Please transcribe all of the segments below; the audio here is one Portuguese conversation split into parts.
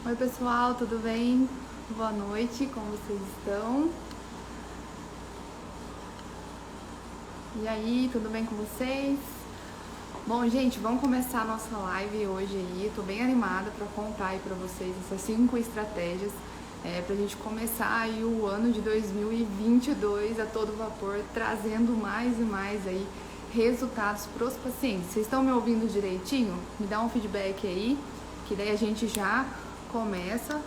Oi pessoal, tudo bem? Boa noite, como vocês estão? E aí, tudo bem com vocês? Bom, gente, vamos começar a nossa live hoje aí. Tô bem animada para contar aí para vocês essas 5 estratégias pra gente começar aí o ano de 2022 a todo vapor, trazendo mais e mais aí resultados para os pacientes. Vocês estão me ouvindo direitinho? Me dá um feedback aí, que daí a gente já começa.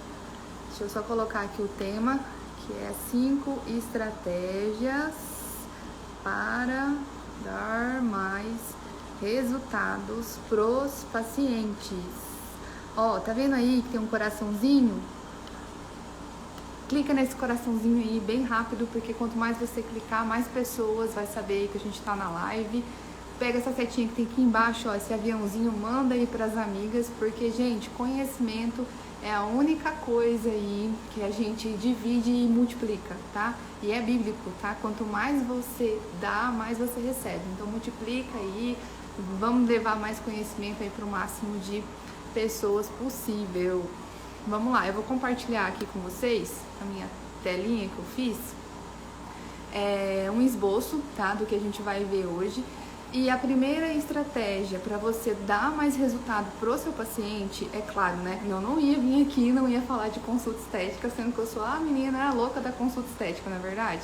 Deixa eu só colocar aqui o tema, que é 5 estratégias para dar mais resultados pros pacientes. Ó, tá vendo aí que tem um coraçãozinho? Clica nesse coraçãozinho aí bem rápido, porque quanto mais você clicar, mais pessoas vai saber que a gente tá na live. Pega essa setinha que tem aqui embaixo, ó, esse aviãozinho, manda aí pras amigas, porque, gente, conhecimento é a única coisa aí que a gente divide e multiplica, tá? E é bíblico, tá? Quanto mais você dá, mais você recebe. Então, multiplica aí, vamos levar mais conhecimento aí pro máximo de pessoas possível. Vamos lá, eu vou compartilhar aqui com vocês a minha telinha que eu fiz. Um esboço, tá? Do que a gente vai ver hoje. E a primeira estratégia para você dar mais resultado pro seu paciente, é claro, né? Eu não ia vir aqui, não ia falar de consulta estética, sendo que eu sou a menina louca da consulta estética, não é verdade?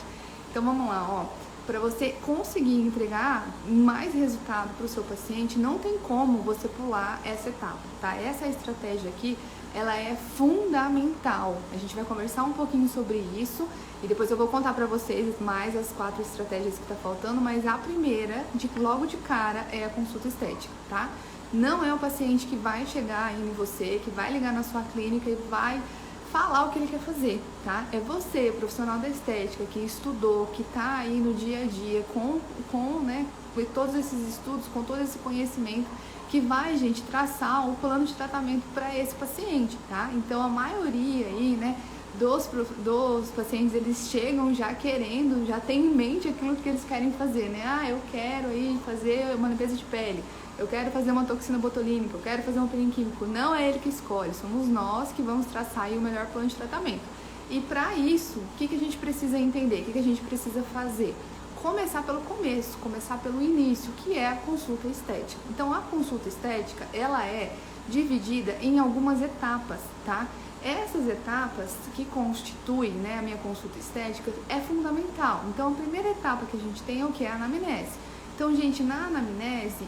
Então vamos lá, ó. Para você conseguir entregar mais resultado pro seu paciente, não tem como você pular essa etapa, tá? Essa estratégia aqui, ela é fundamental. A gente vai conversar um pouquinho sobre isso e depois eu vou contar pra vocês mais as 4 estratégias que tá faltando, mas a primeira, logo de cara, é a consulta estética, tá? Não é o paciente que vai chegar aí em você, que vai ligar na sua clínica e vai falar o que ele quer fazer, tá? É você, profissional da estética, que estudou, que tá aí no dia a dia com todos esses estudos, com todo esse conhecimento, que vai, gente, traçar um plano de tratamento para esse paciente, tá? Então, a maioria aí, né, dos pacientes, eles chegam já querendo, já tem em mente aquilo que eles querem fazer, né? Ah, eu quero aí fazer uma limpeza de pele, eu quero fazer uma toxina botulínica, eu quero fazer um peeling químico. Não é ele que escolhe, somos nós que vamos traçar aí o melhor plano de tratamento. E para isso, o que a gente precisa entender? O que a gente precisa fazer? Começar pelo começo, começar pelo início, que é a consulta estética. Então, a consulta estética, ela é dividida em algumas etapas, tá? Essas etapas que constituem, né, a minha consulta estética é fundamental. Então, a primeira etapa que a gente tem é o que? É a anamnese. Então, gente, na anamnese,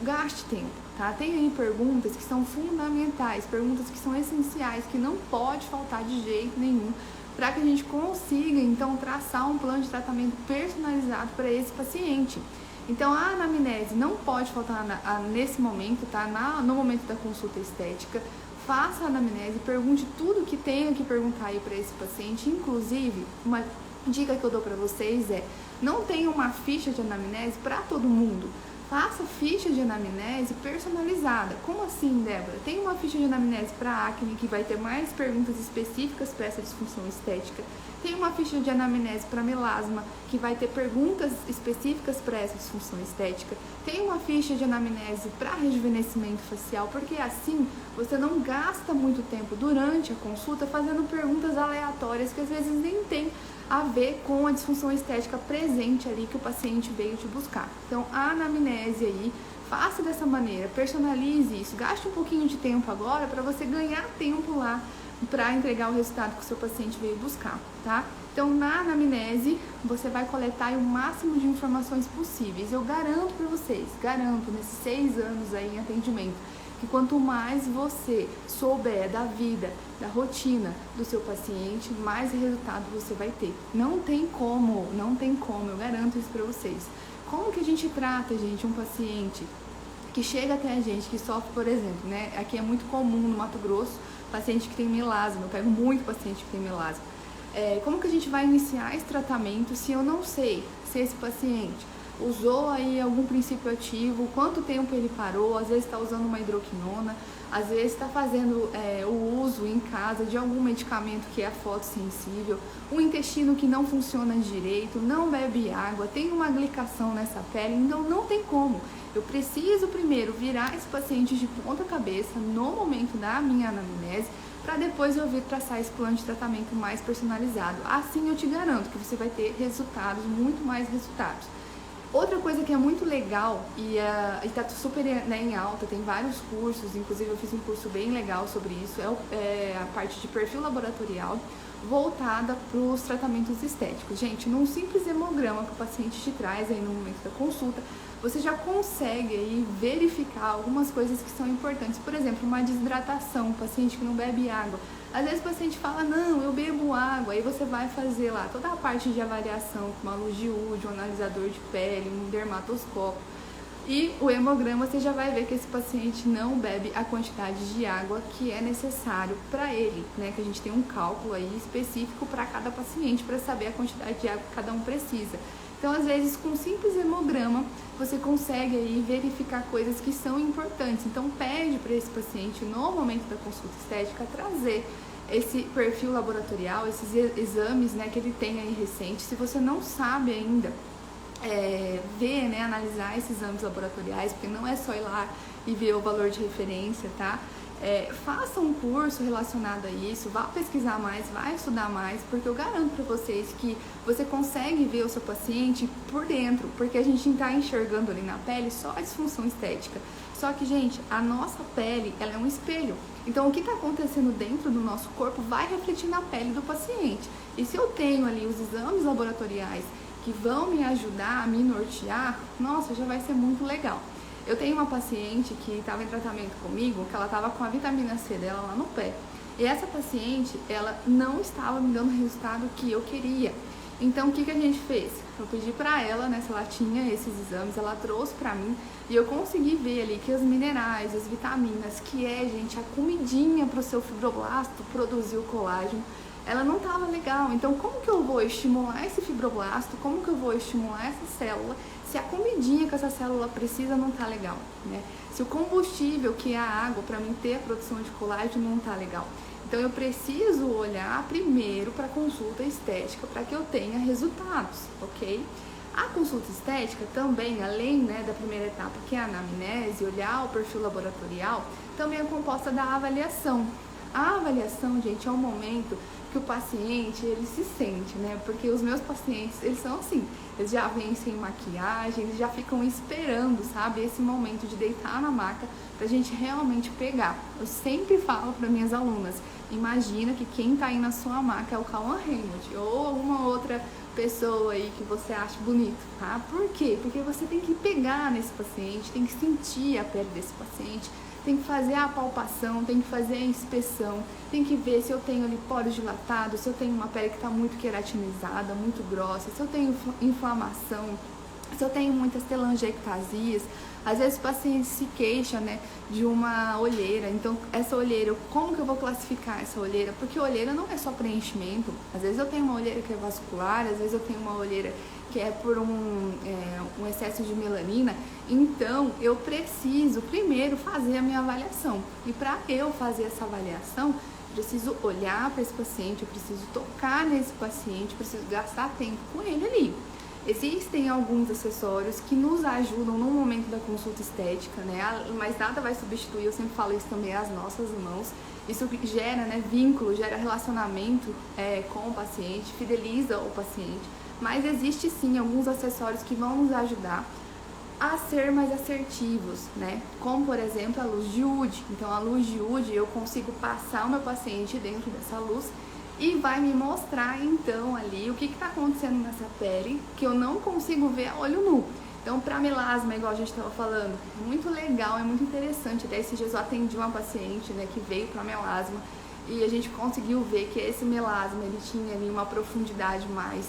gaste tempo, tá? Tem aí perguntas que são fundamentais, perguntas que são essenciais, que não pode faltar de jeito nenhum, para que a gente consiga, então, traçar um plano de tratamento personalizado para esse paciente. Então, a anamnese não pode faltar nesse momento, tá? No momento da consulta estética, faça a anamnese, pergunte tudo que tenha que perguntar aí para esse paciente. Inclusive, uma dica que eu dou para vocês é, não tenha uma ficha de anamnese para todo mundo. Faça ficha de anamnese personalizada. Como assim, Débora? Tem uma ficha de anamnese para acne que vai ter mais perguntas específicas para essa disfunção estética. Tem uma ficha de anamnese para melasma que vai ter perguntas específicas para essa disfunção estética. Tem uma ficha de anamnese para rejuvenescimento facial, porque assim você não gasta muito tempo durante a consulta fazendo perguntas aleatórias que às vezes nem tem a ver com a disfunção estética presente ali que o paciente veio te buscar. Então, a anamnese aí, faça dessa maneira, personalize isso, gaste um pouquinho de tempo agora para você ganhar tempo lá para entregar o resultado que o seu paciente veio buscar, tá? Então, na anamnese, você vai coletar o máximo de informações possíveis. Eu garanto para vocês, garanto, nesses 6 anos aí em atendimento, que quanto mais você souber da vida, da rotina do seu paciente, mais resultado você vai ter. Não tem como, eu garanto isso para vocês. Como que a gente trata, gente, um paciente que chega até a gente, que sofre, por exemplo, né? Aqui é muito comum no Mato Grosso, paciente que tem melasma, eu pego muito paciente que tem melasma. Como que a gente vai iniciar esse tratamento se eu não sei se esse paciente usou aí algum princípio ativo, quanto tempo ele parou, às vezes está usando uma hidroquinona, às vezes está fazendo o uso em casa de algum medicamento que é fotossensível, um intestino que não funciona direito, não bebe água, tem uma glicação nessa pele, então não tem como. Eu preciso primeiro virar esse paciente de ponta cabeça no momento da minha anamnese para depois eu vir traçar esse plano de tratamento mais personalizado. Assim eu te garanto que você vai ter resultados, muito mais resultados. Outra coisa que é muito legal e tá super, né, em alta, tem vários cursos, inclusive eu fiz um curso bem legal sobre isso, é a parte de perfil laboratorial voltada para os tratamentos estéticos. Gente, num simples hemograma que o paciente te traz aí no momento da consulta, você já consegue aí verificar algumas coisas que são importantes. Por exemplo, uma desidratação, um paciente que não bebe água. Às vezes o paciente fala, não, eu bebo água, aí você vai fazer lá toda a parte de avaliação, com uma luz de UD, um analisador de pele, um dermatoscópio. E o hemograma você já vai ver que esse paciente não bebe a quantidade de água que é necessário para ele, né? Que a gente tem um cálculo aí específico para cada paciente, para saber a quantidade de água que cada um precisa. Então, às vezes, com um simples hemograma, você consegue aí verificar coisas que são importantes. Então, pede para esse paciente, no momento da consulta estética, trazer esse perfil laboratorial, esses exames, né, que ele tem aí recente. Se você não sabe ainda ver, né, analisar esses exames laboratoriais, porque não é só ir lá e ver o valor de referência, tá? Faça um curso relacionado a isso, vá pesquisar mais, vá estudar mais, porque eu garanto para vocês que você consegue ver o seu paciente por dentro, porque a gente está enxergando ali na pele só a disfunção estética. Só que, gente, a nossa pele, ela é um espelho. Então, o que está acontecendo dentro do nosso corpo vai refletir na pele do paciente. E se eu tenho ali os exames laboratoriais que vão me ajudar a me nortear, nossa, já vai ser muito legal. Eu tenho uma paciente que estava em tratamento comigo, que ela estava com a vitamina C dela lá no pé. E essa paciente, ela não estava me dando o resultado que eu queria. Então, o que a gente fez? Eu pedi para ela, né, se ela tinha esses exames, ela trouxe para mim e eu consegui ver ali que os minerais, as vitaminas, que gente, a comidinha para o seu fibroblasto produzir o colágeno, ela não estava legal. Então, como que eu vou estimular esse fibroblasto? Como que eu vou estimular essa célula se a comidinha que essa célula precisa não está legal, né? Se o combustível, que é a água, para mim ter a produção de colágeno, não está legal. Então, eu preciso olhar primeiro para a consulta estética para que eu tenha resultados, ok? A consulta estética também, além, né, da primeira etapa, que é a anamnese, olhar o perfil laboratorial, também é composta da avaliação. A avaliação, gente, é um momento que o paciente, ele se sente, né? Porque os meus pacientes, eles são assim, eles já vêm sem maquiagem, eles já ficam esperando, sabe? Esse momento de deitar na maca pra gente realmente pegar. Eu sempre falo para minhas alunas, imagina que quem tá aí na sua maca é o Cauã Raymond ou alguma outra pessoa aí que você acha bonito, tá? Por quê? Porque você tem que pegar nesse paciente, tem que sentir a pele desse paciente, tem que fazer a palpação, tem que fazer a inspeção, tem que ver se eu tenho ali poros dilatados, se eu tenho uma pele que está muito queratinizada, muito grossa, se eu tenho inflamação, se eu tenho muitas telangiectasias. Às vezes o paciente se queixa, né, de uma olheira. Então, essa olheira, como que eu vou classificar essa olheira? Porque olheira não é só preenchimento. Às vezes eu tenho uma olheira que é vascular, às vezes eu tenho uma olheira que é por um excesso de melanina. Então, eu preciso primeiro fazer a minha avaliação. E para eu fazer essa avaliação, eu preciso olhar para esse paciente, eu preciso tocar nesse paciente, eu preciso gastar tempo com ele ali. Existem alguns acessórios que nos ajudam no momento da consulta estética, né? Mas nada vai substituir, eu sempre falo isso também, as nossas mãos. Isso gera, né, vínculo, gera relacionamento com o paciente, fideliza o paciente. Mas existe sim alguns acessórios que vão nos ajudar a ser mais assertivos, né? Como, por exemplo, a luz de UD. Então, a luz de UD, eu consigo passar o meu paciente dentro dessa luz e vai me mostrar, então, ali o que está acontecendo nessa pele que eu não consigo ver a olho nu. Então, para melasma, igual a gente estava falando, é muito legal, é muito interessante. Até esses dias eu atendi uma paciente, né, que veio para melasma e a gente conseguiu ver que esse melasma, ele tinha ali uma profundidade mais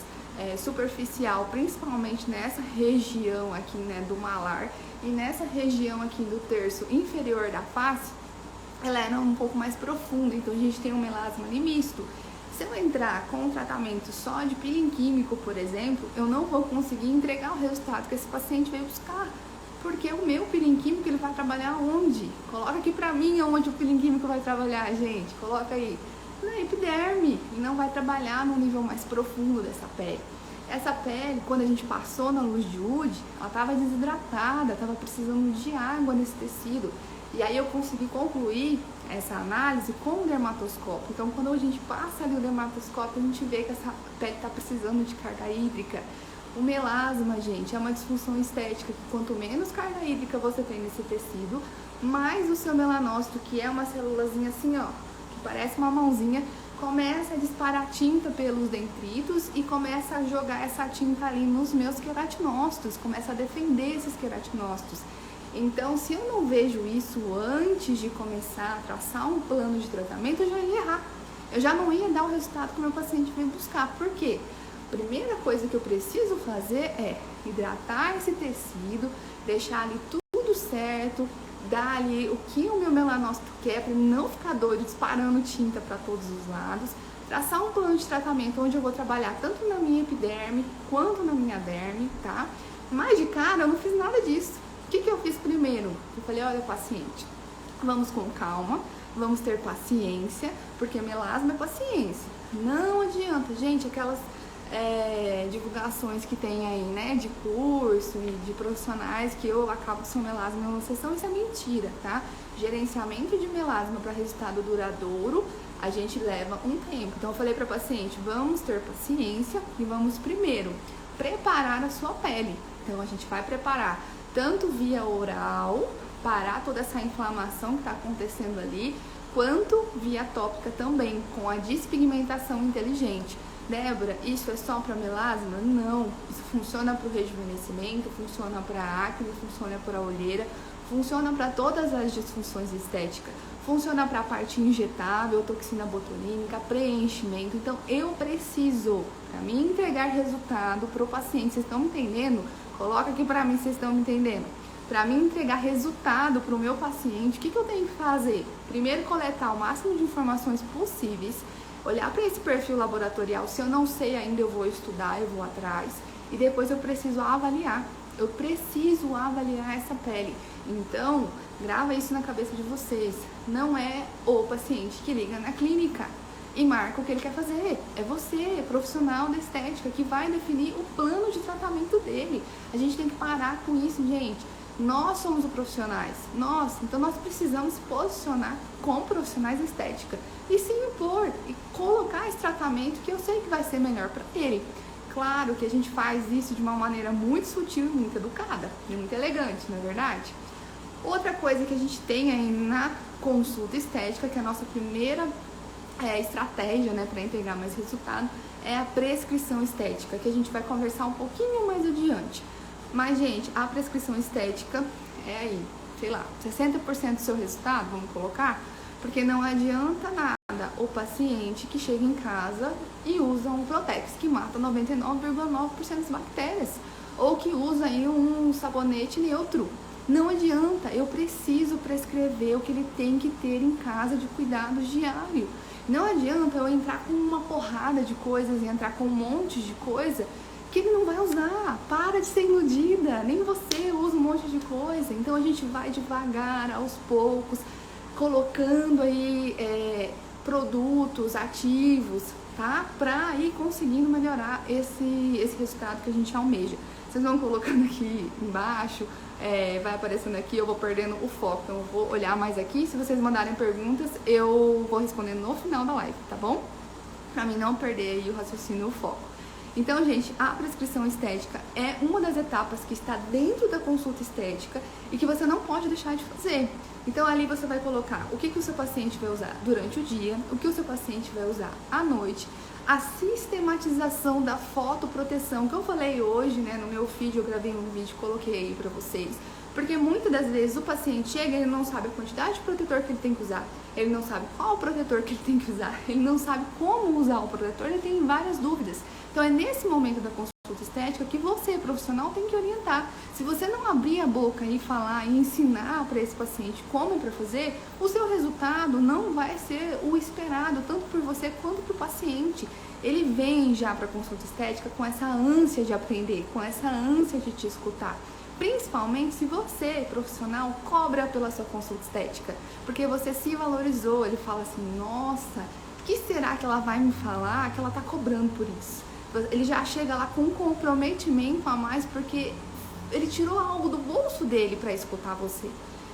superficial, principalmente nessa região aqui, né, do malar, e nessa região aqui do terço inferior da face, ela era um pouco mais profunda. Então, a gente tem um melasma ali misto. Se eu entrar com um tratamento só de peeling químico, por exemplo, eu não vou conseguir entregar o resultado que esse paciente veio buscar. Porque o meu peeling químico, ele vai trabalhar onde? Coloca aqui pra mim onde o peeling químico vai trabalhar, gente. Coloca aí. Na epiderme. E não vai trabalhar no nível mais profundo dessa pele. Essa pele, quando a gente passou na luz de UD, ela estava desidratada, estava precisando de água nesse tecido. E aí eu consegui concluir essa análise com o dermatoscópio. Então, quando a gente passa ali o dermatoscópio, a gente vê que essa pele está precisando de carga hídrica. O melasma, gente, é uma disfunção estética que quanto menos carga hídrica você tem nesse tecido, mais o seu melanócito, que é uma célulazinha assim, ó, que parece uma mãozinha, começa a disparar tinta pelos dendritos e começa a jogar essa tinta ali nos meus queratinócitos, começa a defender esses queratinócitos. Então, se eu não vejo isso antes de começar a traçar um plano de tratamento, eu já ia errar. Eu já não ia dar o resultado que o meu paciente veio buscar. Por quê? A primeira coisa que eu preciso fazer é hidratar esse tecido, deixar ali tudo certo, dar ali o que o meu melanócito quer para não ficar doido, disparando tinta para todos os lados, traçar um plano de tratamento onde eu vou trabalhar tanto na minha epiderme quanto na minha derme, tá? Mas de cara eu não fiz nada disso. O que eu fiz primeiro? Eu falei, olha, paciente, vamos com calma, vamos ter paciência, porque melasma é paciência. Não adianta, gente, aquelas divulgações que tem aí, né, de curso e de profissionais que eu acabo com seu melasma em uma sessão, isso é mentira, tá? Gerenciamento de melasma para resultado duradouro, a gente leva um tempo. Então eu falei para paciente, vamos ter paciência e vamos primeiro preparar a sua pele. Então a gente vai preparar tanto via oral, parar toda essa inflamação que está acontecendo ali, quanto via tópica também, com a despigmentação inteligente. Débora, isso é só para melasma? Não, isso funciona para o rejuvenescimento, funciona para acne, funciona para olheira, funciona para todas as disfunções estéticas, funciona para a parte injetável, toxina botulínica, preenchimento. Então eu preciso, para mim entregar resultado para o paciente, vocês estão me entendendo? Coloca aqui para mim se vocês estão me entendendo. Para mim entregar resultado para o meu paciente, o que eu tenho que fazer? Primeiro coletar o máximo de informações possíveis, olhar para esse perfil laboratorial, se eu não sei ainda eu vou estudar, eu vou atrás, e depois eu preciso avaliar essa pele. Então, grava isso na cabeça de vocês, não é o paciente que liga na clínica e marca o que ele quer fazer, é você, profissional da estética, que vai definir o plano de tratamento dele. A gente tem que parar com isso, gente. Nós somos os profissionais, então nós precisamos se posicionar como profissionais de estética e se impor e colocar esse tratamento que eu sei que vai ser melhor para ele. Claro que a gente faz isso de uma maneira muito sutil e muito educada e muito elegante, não é verdade? Outra coisa que a gente tem aí na consulta estética, que é a nossa primeira estratégia, né, para entregar mais resultado, é a prescrição estética, que a gente vai conversar um pouquinho mais adiante. Mas, gente, a prescrição estética é aí, sei lá, 60% do seu resultado, vamos colocar, porque não adianta nada o paciente que chega em casa e usa um Protex que mata 99,9% das bactérias, ou que usa aí um sabonete neutro. Não adianta, eu preciso prescrever o que ele tem que ter em casa de cuidados diário. Não adianta eu entrar com uma porrada de coisas e entrar com um monte de coisa que ele não vai usar. Para de ser iludida, nem você usa um monte de coisa. Então a gente vai devagar, aos poucos, colocando aí produtos ativos, tá? Pra ir conseguindo melhorar esse resultado que a gente almeja. Vocês vão colocando aqui embaixo, vai aparecendo aqui, eu vou perdendo o foco. Então eu vou olhar mais aqui, se vocês mandarem perguntas, eu vou responder no final da live, tá bom? Pra mim não perder aí o raciocínio e o foco. Então, gente, a prescrição estética é uma das etapas que está dentro da consulta estética e que você não pode deixar de fazer. Então, ali você vai colocar o que o seu paciente vai usar durante o dia, o que o seu paciente vai usar à noite, a sistematização da fotoproteção, que eu falei hoje, né, no meu feed, eu gravei um vídeo e coloquei aí pra vocês. Porque muitas das vezes o paciente chega e ele não sabe a quantidade de protetor que ele tem que usar, ele não sabe qual protetor que ele tem que usar, ele não sabe como usar o protetor, ele tem várias dúvidas. Então é nesse momento da consulta estética que você, profissional, tem que orientar. Se você não abrir a boca e falar e ensinar para esse paciente como é para fazer, o seu resultado não vai ser o esperado, tanto por você quanto para o paciente. Ele vem já para a consulta estética com essa ânsia de aprender, com essa ânsia de te escutar. Principalmente se você, profissional, cobra pela sua consulta estética, porque você se valorizou. Ele fala assim, nossa, o que será que ela vai me falar que ela está cobrando por isso? ele já chega lá com um comprometimento a mais, porque ele tirou algo do bolso dele para escutar você.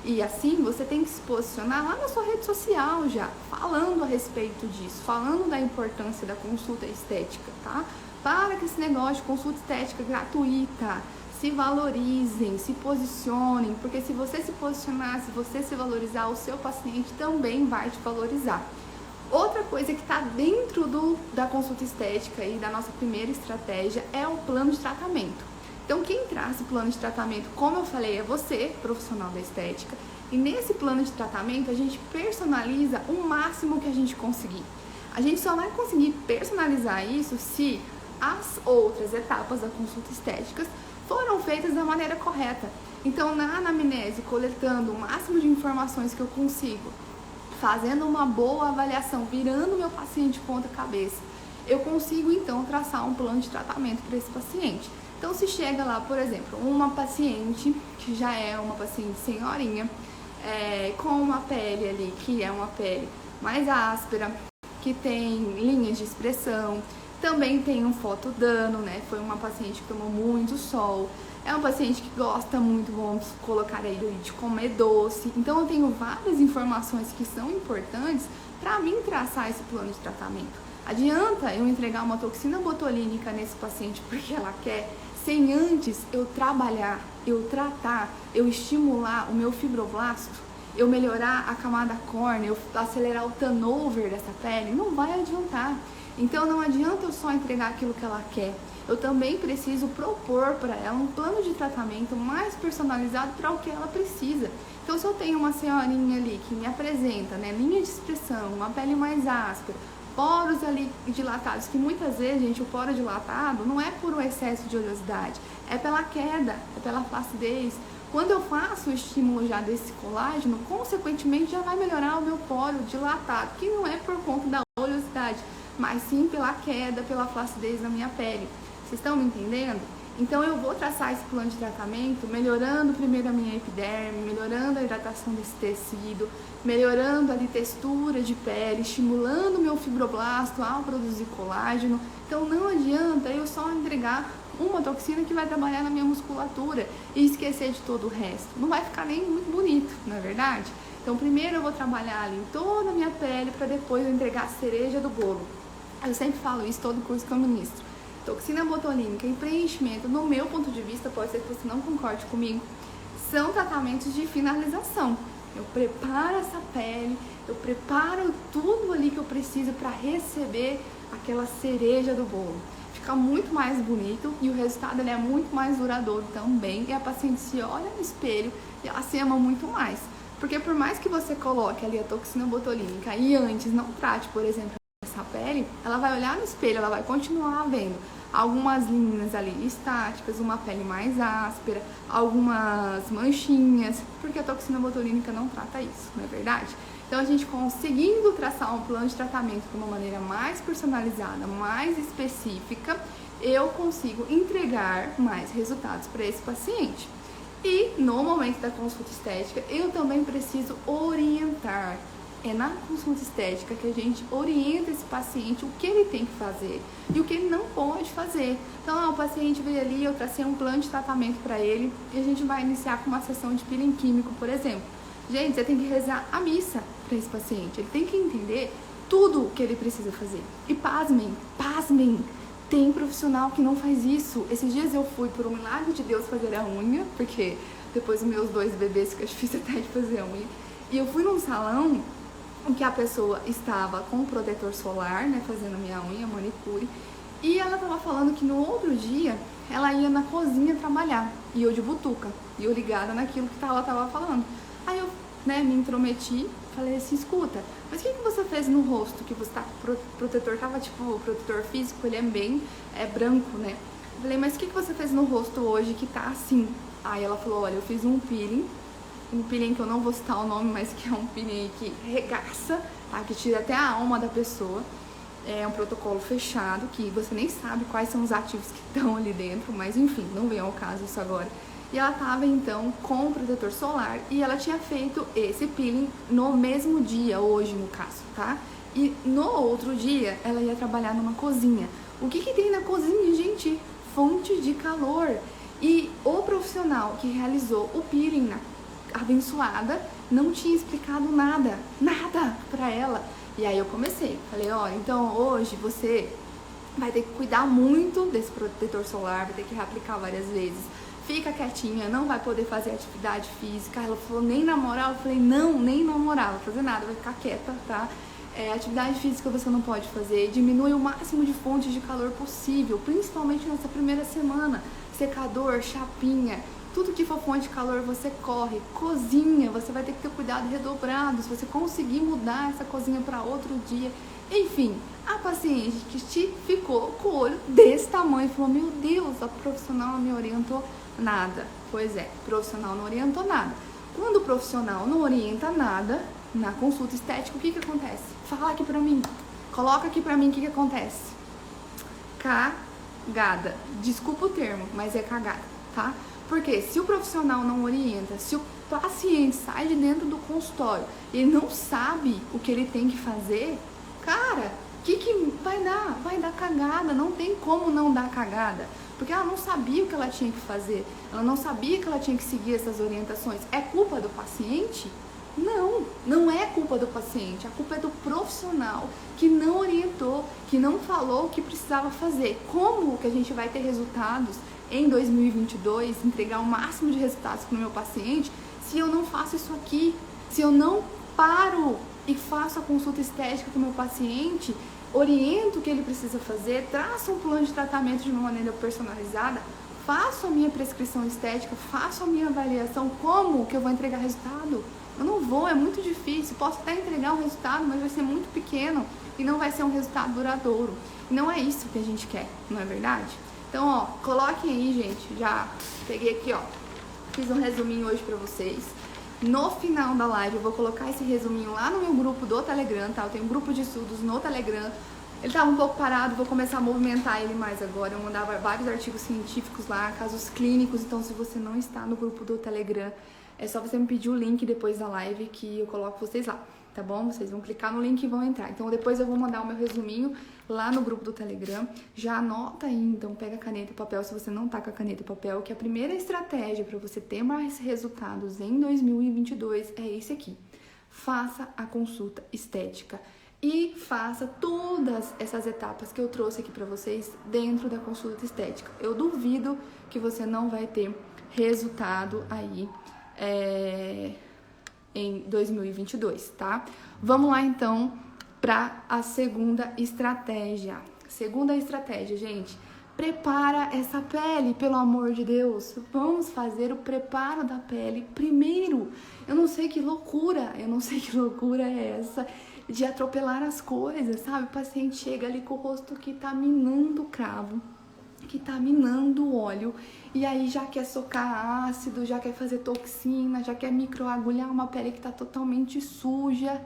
E assim, você tem que se posicionar lá na sua rede social já, falando a respeito disso, falando da importância da consulta estética, tá? Para com esse negócio de consulta estética gratuita. Se valorizem, se posicionem, porque se você se posicionar, se você se valorizar, o seu paciente também vai te valorizar. Outra coisa que está dentro da consulta estética e da nossa primeira estratégia é o plano de tratamento. Então, quem traz o plano de tratamento, como eu falei, é você, profissional da estética, e nesse plano de tratamento a gente personaliza o máximo que a gente conseguir. A gente só vai conseguir personalizar isso se as outras etapas da consulta estética foram feitas da maneira correta. Então, na anamnese, coletando o máximo de informações que eu consigo, fazendo uma boa avaliação, virando meu paciente ponta cabeça, eu consigo então traçar um plano de tratamento para esse paciente. Então, se chega lá, por exemplo, uma paciente que já é uma paciente senhorinha, com uma pele ali que é uma pele mais áspera, que tem linhas de expressão, também tem um fotodano, né? Foi uma paciente que tomou muito sol, é um paciente que gosta muito, vamos colocar aí, de comer doce. Então, eu tenho várias informações que são importantes para mim traçar esse plano de tratamento. Adianta eu entregar uma toxina botulínica nesse paciente porque ela quer, sem antes eu trabalhar, eu tratar, eu estimular o meu fibroblasto, eu melhorar a camada córnea, eu acelerar o turnover dessa pele? Não vai adiantar. Então não adianta eu só entregar aquilo que ela quer. Eu também preciso propor para ela um plano de tratamento mais personalizado para o que ela precisa. Então, se eu tenho uma senhorinha ali que me apresenta, né, linha de expressão, uma pele mais áspera, poros ali dilatados, que muitas vezes, gente, o poro dilatado não é por um excesso de oleosidade, é pela queda, é pela flacidez. Quando eu faço o estímulo já desse colágeno, consequentemente já vai melhorar o meu poro dilatado, que não é por conta da oleosidade, mas sim pela queda, pela flacidez da minha pele. Vocês estão me entendendo? Então eu vou traçar esse plano de tratamento, melhorando primeiro a minha epiderme, melhorando a hidratação desse tecido, melhorando ali textura de pele, estimulando o meu fibroblasto a produzir colágeno. Então não adianta eu só entregar uma toxina que vai trabalhar na minha musculatura e esquecer de todo o resto. Não vai ficar nem muito bonito, não é verdade? Então primeiro eu vou trabalhar ali em toda a minha pele para depois eu entregar a cereja do bolo. Eu sempre falo isso todo curso que eu ministro. Toxina botulínica e preenchimento, no meu ponto de vista, pode ser que você não concorde comigo, são tratamentos de finalização. Eu preparo essa pele, eu preparo tudo ali que eu preciso para receber aquela cereja do bolo. Fica muito mais bonito e o resultado ele é muito mais duradouro também. E a paciente se olha no espelho e ela se ama muito mais. Porque por mais que você coloque ali a toxina botulínica e antes não trate, por exemplo, essa pele, ela vai olhar no espelho, ela vai continuar vendo algumas linhas ali estáticas, uma pele mais áspera, algumas manchinhas, porque a toxina botulínica não trata isso, não é verdade? Então, a gente conseguindo traçar um plano de tratamento de uma maneira mais personalizada, mais específica, eu consigo entregar mais resultados para esse paciente. E no momento da consulta estética, eu também preciso orientar. É na consulta estética que a gente orienta esse paciente o que ele tem que fazer e o que ele não pode fazer. Então, o paciente veio ali, eu tracei um plano de tratamento para ele e a gente vai iniciar com uma sessão de peeling químico, por exemplo. Gente, você tem que rezar a missa para esse paciente, ele tem que entender tudo o que ele precisa fazer. E pasmem, tem profissional que não faz isso. Esses dias eu fui, por um milagre de Deus, fazer a unha, porque depois dos meus 2 bebês fica difícil até de fazer a unha. E eu fui num salão em que a pessoa estava com protetor solar, né, fazendo minha unha, manicure, e ela estava falando que no outro dia ela ia na cozinha trabalhar, e eu de butuca, e eu ligada naquilo que ela estava falando. Aí eu, né, me intrometi, falei assim, escuta, mas o que você fez no rosto, que você tá com protetor, tava tipo, o protetor físico, ele é bem branco, né? Eu falei, mas o que você fez no rosto hoje que tá assim? Aí ela falou, olha, eu fiz um peeling que eu não vou citar o nome, mas que é um peeling que regaça, tá? Que tira até a alma da pessoa. É um protocolo fechado, que você nem sabe quais são os ativos que estão ali dentro, mas enfim, não vem ao caso isso agora. E ela tava então com o protetor solar e ela tinha feito esse peeling no mesmo dia, hoje no caso, tá? E no outro dia ela ia trabalhar numa cozinha. O que tem na cozinha, gente? Fonte de calor. E o profissional que realizou o peeling na abençoada não tinha explicado nada pra ela. E aí eu comecei, falei, ó, então hoje você vai ter que cuidar muito desse protetor solar, vai ter que reaplicar várias vezes. Fica quietinha, não vai poder fazer atividade física. Ela falou, nem namorar? Eu falei, não, nem namorar, não vai fazer nada, vai ficar quieta, tá? Atividade física você não pode fazer, diminui o máximo de fontes de calor possível, principalmente nessa primeira semana. Secador, chapinha, tudo que for fonte de calor você corre. Cozinha, você vai ter que ter cuidado redobrado, se você conseguir mudar essa cozinha para outro dia. Enfim, a paciente que ficou com o olho desse tamanho, falou, meu Deus, a profissional não me orientou nada. Pois é, o profissional não orientou nada. Quando o profissional não orienta nada, na consulta estética, o que acontece? Fala aqui pra mim, coloca aqui pra mim o que acontece. Cagada. Desculpa o termo, mas é cagada, tá? Porque se o profissional não orienta, se o paciente sai de dentro do consultório e ele não sabe o que ele tem que fazer, cara, que vai dar? Vai dar cagada, não tem como não dar cagada. Porque ela não sabia o que ela tinha que fazer, ela não sabia que ela tinha que seguir essas orientações. É culpa do paciente? Não, não é culpa do paciente, a culpa é do profissional que não orientou, que não falou o que precisava fazer. Como que a gente vai ter resultados em 2022, entregar o máximo de resultados para o meu paciente, se eu não faço isso aqui, se eu não paro e faço a consulta estética com o meu paciente, oriento o que ele precisa fazer, traço um plano de tratamento de uma maneira personalizada, faço a minha prescrição estética, faço a minha avaliação, como que eu vou entregar resultado? Eu não vou, é muito difícil, posso até entregar um resultado, mas vai ser muito pequeno e não vai ser um resultado duradouro. E não é isso que a gente quer, não é verdade? Então, ó, coloquem aí, gente, já peguei aqui, ó, fiz um resuminho hoje pra vocês. No final da live eu vou colocar esse resuminho lá no meu grupo do Telegram, tá? Eu tenho um grupo de estudos no Telegram. Ele tava um pouco parado, vou começar a movimentar ele mais agora. Eu mandava vários artigos científicos lá, casos clínicos. Então, se você não está no grupo do Telegram, é só você me pedir o link depois da live que eu coloco vocês lá, tá bom? Vocês vão clicar no link e vão entrar. Então, depois eu vou mandar o meu resuminho lá no grupo do Telegram. Já anota aí, então, pega caneta e papel se você não tá com a caneta e papel, que a primeira estratégia para você ter mais resultados em 2022 é esse aqui. Faça a consulta estética e faça todas essas etapas que eu trouxe aqui para vocês dentro da consulta estética. Eu duvido que você não vai ter resultado aí em 2022, tá? Vamos lá, então, para a segunda estratégia. Segunda estratégia, gente, prepara essa pele, pelo amor de Deus. Vamos fazer o preparo da pele primeiro. Eu não sei que loucura é essa de atropelar as coisas, sabe? O paciente chega ali com o rosto que tá minando o cravo, que tá minando o óleo, e aí já quer socar ácido, já quer fazer toxina, já quer microagulhar uma pele que tá totalmente suja.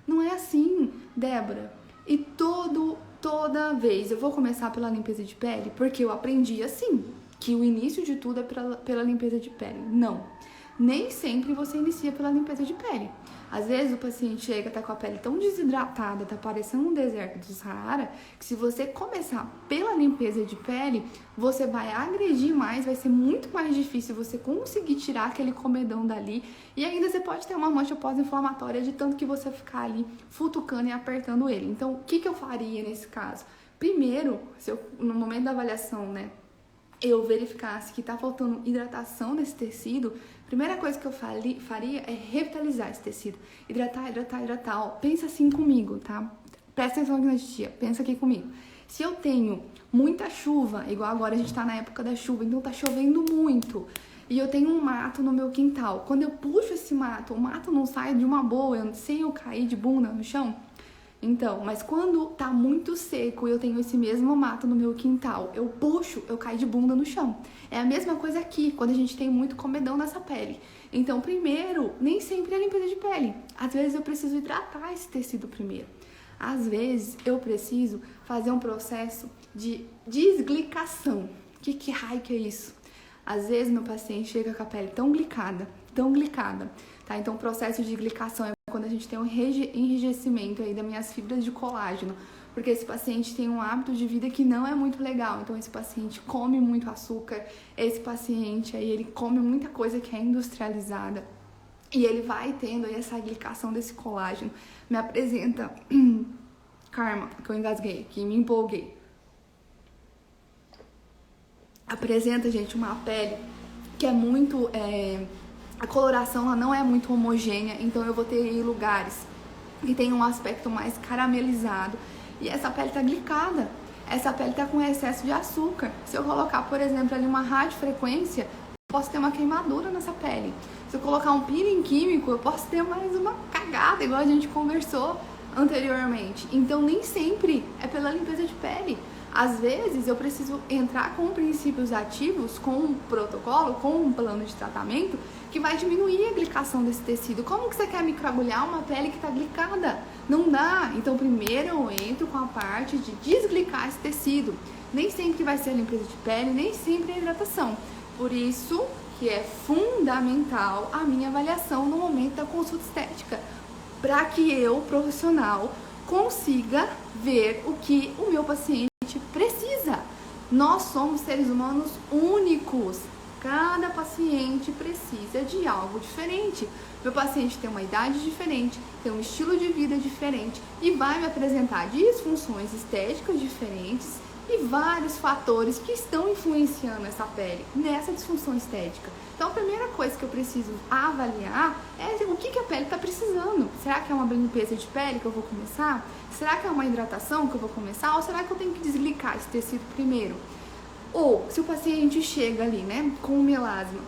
Não é assim, Débora. E toda vez eu vou começar pela limpeza de pele, porque eu aprendi assim, que o início de tudo é pela limpeza de pele. Não, nem sempre você inicia pela limpeza de pele. Às vezes o paciente chega, tá com a pele tão desidratada, tá parecendo um deserto do Saara, que se você começar pela limpeza de pele, você vai agredir mais, vai ser muito mais difícil você conseguir tirar aquele comedão dali, e ainda você pode ter uma mancha pós-inflamatória de tanto que você ficar ali futucando e apertando ele. Então, o que eu faria nesse caso? Primeiro, se eu, no momento da avaliação, né, eu verificasse que tá faltando hidratação nesse tecido, a primeira coisa que eu faria é revitalizar esse tecido. Hidratar. Ó, pensa assim comigo, tá? Presta atenção aqui na titia, pensa aqui comigo. Se eu tenho muita chuva, igual agora a gente tá na época da chuva, então tá chovendo muito, e eu tenho um mato no meu quintal. Quando eu puxo esse mato, o mato não sai de uma boa, sem eu cair de bunda no chão. Então, mas quando tá muito seco e eu tenho esse mesmo mato no meu quintal, eu puxo, eu caio de bunda no chão. É a mesma coisa aqui, quando a gente tem muito comedão nessa pele. Então, primeiro, nem sempre é limpeza de pele. Às vezes eu preciso hidratar esse tecido primeiro. Às vezes eu preciso fazer um processo de desglicação. Que raio que é isso? Às vezes meu paciente chega com a pele tão glicada, tá? Então, o processo de glicação é quando a gente tem um enrijecimento aí das minhas fibras de colágeno. porque esse paciente tem um hábito de vida que não é muito legal. Então esse paciente come muito açúcar, esse paciente aí ele come muita coisa que é industrializada e ele vai tendo aí essa glicação desse colágeno. Me apresenta Karma, que eu engasguei, que me empolguei. Apresenta, gente, uma pele que é muito... a coloração ela não é muito homogênea, então eu vou ter lugares que tem um aspecto mais caramelizado. E essa pele tá glicada, essa pele tá com excesso de açúcar. Se eu colocar, por exemplo, ali uma radiofrequência, eu posso ter uma queimadura nessa pele. Se eu colocar um peeling químico, eu posso ter mais uma cagada, igual a gente conversou anteriormente. Então, nem sempre é pela limpeza de pele. Às vezes, eu preciso entrar com princípios ativos, com um protocolo, com um plano de tratamento que vai diminuir a glicação desse tecido. Como que você quer microagulhar uma pele que está glicada? Não dá. Então, primeiro eu entro com a parte de desglicar esse tecido. Nem sempre vai ser a limpeza de pele, nem sempre a hidratação. Por isso que é fundamental a minha avaliação no momento da consulta estética, para que eu, profissional, consiga ver o que o meu paciente precisa. Nós somos seres humanos únicos. Cada paciente precisa de algo diferente. Meu paciente tem uma idade diferente, tem um estilo de vida diferente e vai me apresentar disfunções estéticas diferentes e vários fatores que estão influenciando essa pele nessa disfunção estética. Então, a primeira coisa que eu preciso avaliar é o que a pele está precisando. Será que é uma limpeza de pele que eu vou começar? Será que é uma hidratação que eu vou começar? Ou será que eu tenho que desglicar esse tecido primeiro? Ou, se o paciente chega ali, né, com melasma,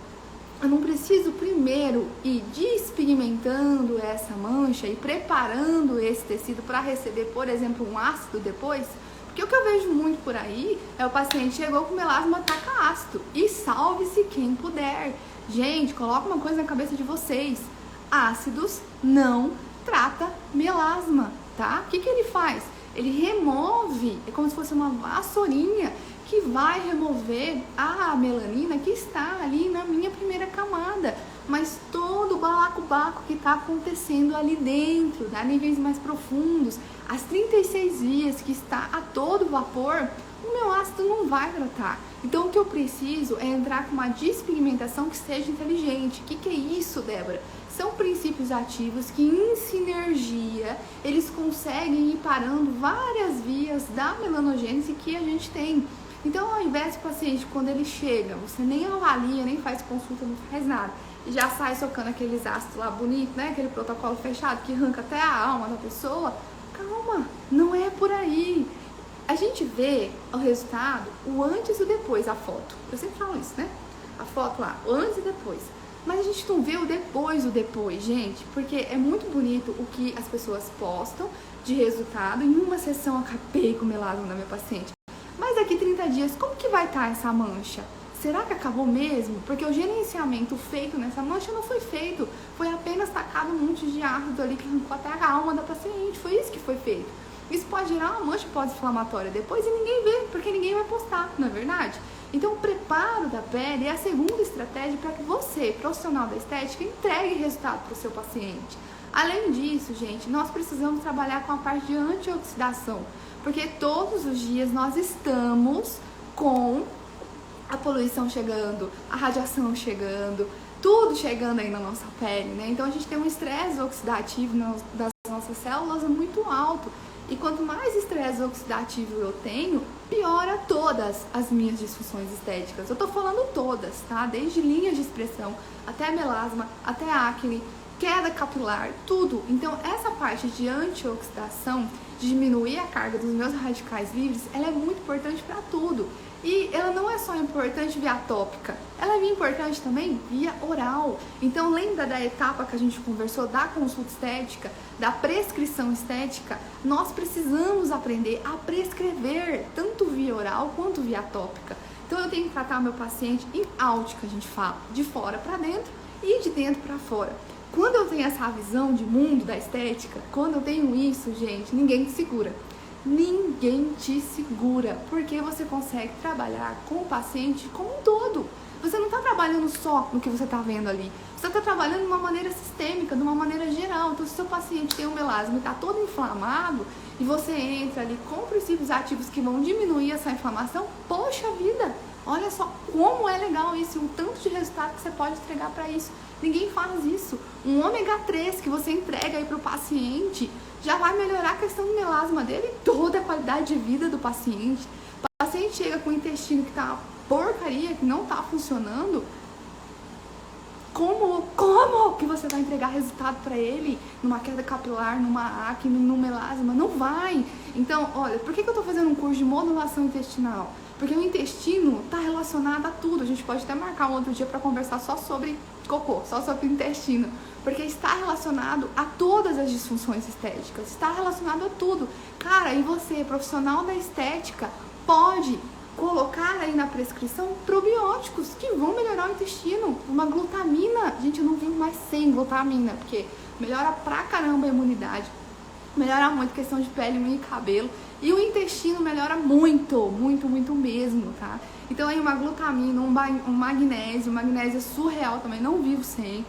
eu não preciso primeiro ir despigmentando essa mancha e preparando esse tecido para receber, por exemplo, um ácido depois? Porque o que eu vejo muito por aí é o paciente chegou com melasma, taca ácido. E salve-se quem puder. Gente, coloca uma coisa na cabeça de vocês. Ácidos não trata melasma, tá? O que ele faz? Ele remove, é como se fosse uma vassourinha que vai remover a melanina que está ali na minha primeira camada. Mas todo o balacobaco que está acontecendo ali dentro, a níveis mais profundos, as 36 vias que está a todo vapor, o meu ácido não vai tratar. Então o que eu preciso é entrar com uma despigmentação que seja inteligente. O que é isso, Débora? São princípios ativos que em sinergia eles conseguem ir parando várias vias da melanogênese que a gente tem. Então, ao invés do paciente, quando ele chega, você nem avalia, nem faz consulta, não faz nada, e já sai socando aqueles ácidos lá bonitos, né? Aquele protocolo fechado que arranca até a alma da pessoa. Calma, não é por aí. A gente vê o resultado, o antes e o depois, a foto. Eu sempre falo isso, né? A foto lá, o antes e depois. Mas a gente não vê o depois, gente, porque é muito bonito o que as pessoas postam de resultado. Em uma sessão, acabei com o melasma da minha paciente. Mas daqui 30 dias, como que vai estar essa mancha? Será que acabou mesmo? Porque o gerenciamento feito nessa mancha não foi feito. Foi apenas tacado um monte de ácido ali que arrancou até a alma da paciente. Foi isso que foi feito. Isso pode gerar uma mancha pós-inflamatória depois e ninguém vê, porque ninguém vai postar, não é verdade? Então, o preparo da pele é a segunda estratégia para que você, profissional da estética, entregue resultado para o seu paciente. Além disso, gente, nós precisamos trabalhar com a parte de antioxidação, porque todos os dias nós estamos com a poluição chegando, a radiação chegando, tudo chegando aí na nossa pele, né? Então a gente tem um estresse oxidativo das nossas células muito alto. E quanto mais estresse oxidativo eu tenho, piora todas as minhas disfunções estéticas. Eu tô falando todas, tá? Desde linhas de expressão, até melasma, até acne, queda capilar, tudo. Então essa parte de antioxidação, de diminuir a carga dos meus radicais livres, ela é muito importante para tudo. E ela não é só importante via tópica, ela é importante também via oral. Então lembra da etapa que a gente conversou da consulta estética, da prescrição estética? Nós precisamos aprender a prescrever, tanto via oral quanto via tópica. Então eu tenho que tratar meu paciente em áutica, a gente fala, de fora para dentro e de dentro para fora. Quando eu tenho essa visão de mundo da estética, quando eu tenho isso, gente, ninguém te segura. Ninguém te segura, porque você consegue trabalhar com o paciente como um todo. Você não está trabalhando só no que você está vendo ali. Você está trabalhando de uma maneira sistêmica. crônica de uma maneira geral. Então, se o seu paciente tem um melasma e está todo inflamado, e você entra ali com princípios ativos que vão diminuir essa inflamação, poxa vida, olha só como é legal isso, o tanto de resultado que você pode entregar para isso. Ninguém faz isso. Um ômega 3 que você entrega aí para o paciente já vai melhorar a questão do melasma dele e toda a qualidade de vida do paciente. O paciente chega com o intestino que tá uma porcaria, que não tá funcionando. Como que você vai entregar resultado para ele numa queda capilar, numa acne, num melasma? Não vai. Então, olha, por que eu tô fazendo um curso de modulação intestinal? Porque o intestino tá relacionado a tudo. A gente pode até marcar um outro dia para conversar só sobre cocô, só sobre o intestino. Porque está relacionado a todas as disfunções estéticas, está relacionado a tudo. Cara, e você, profissional da estética, pode colocar aí na prescrição probióticos que vão melhorar o intestino. Uma glutamina, gente, eu não vivo mais sem glutamina, porque melhora pra caramba a imunidade, melhora muito a questão de pele, unha e cabelo, e o intestino melhora muito, muito, muito mesmo, tá? Então aí uma glutamina, um magnésio é surreal também, não vivo sem.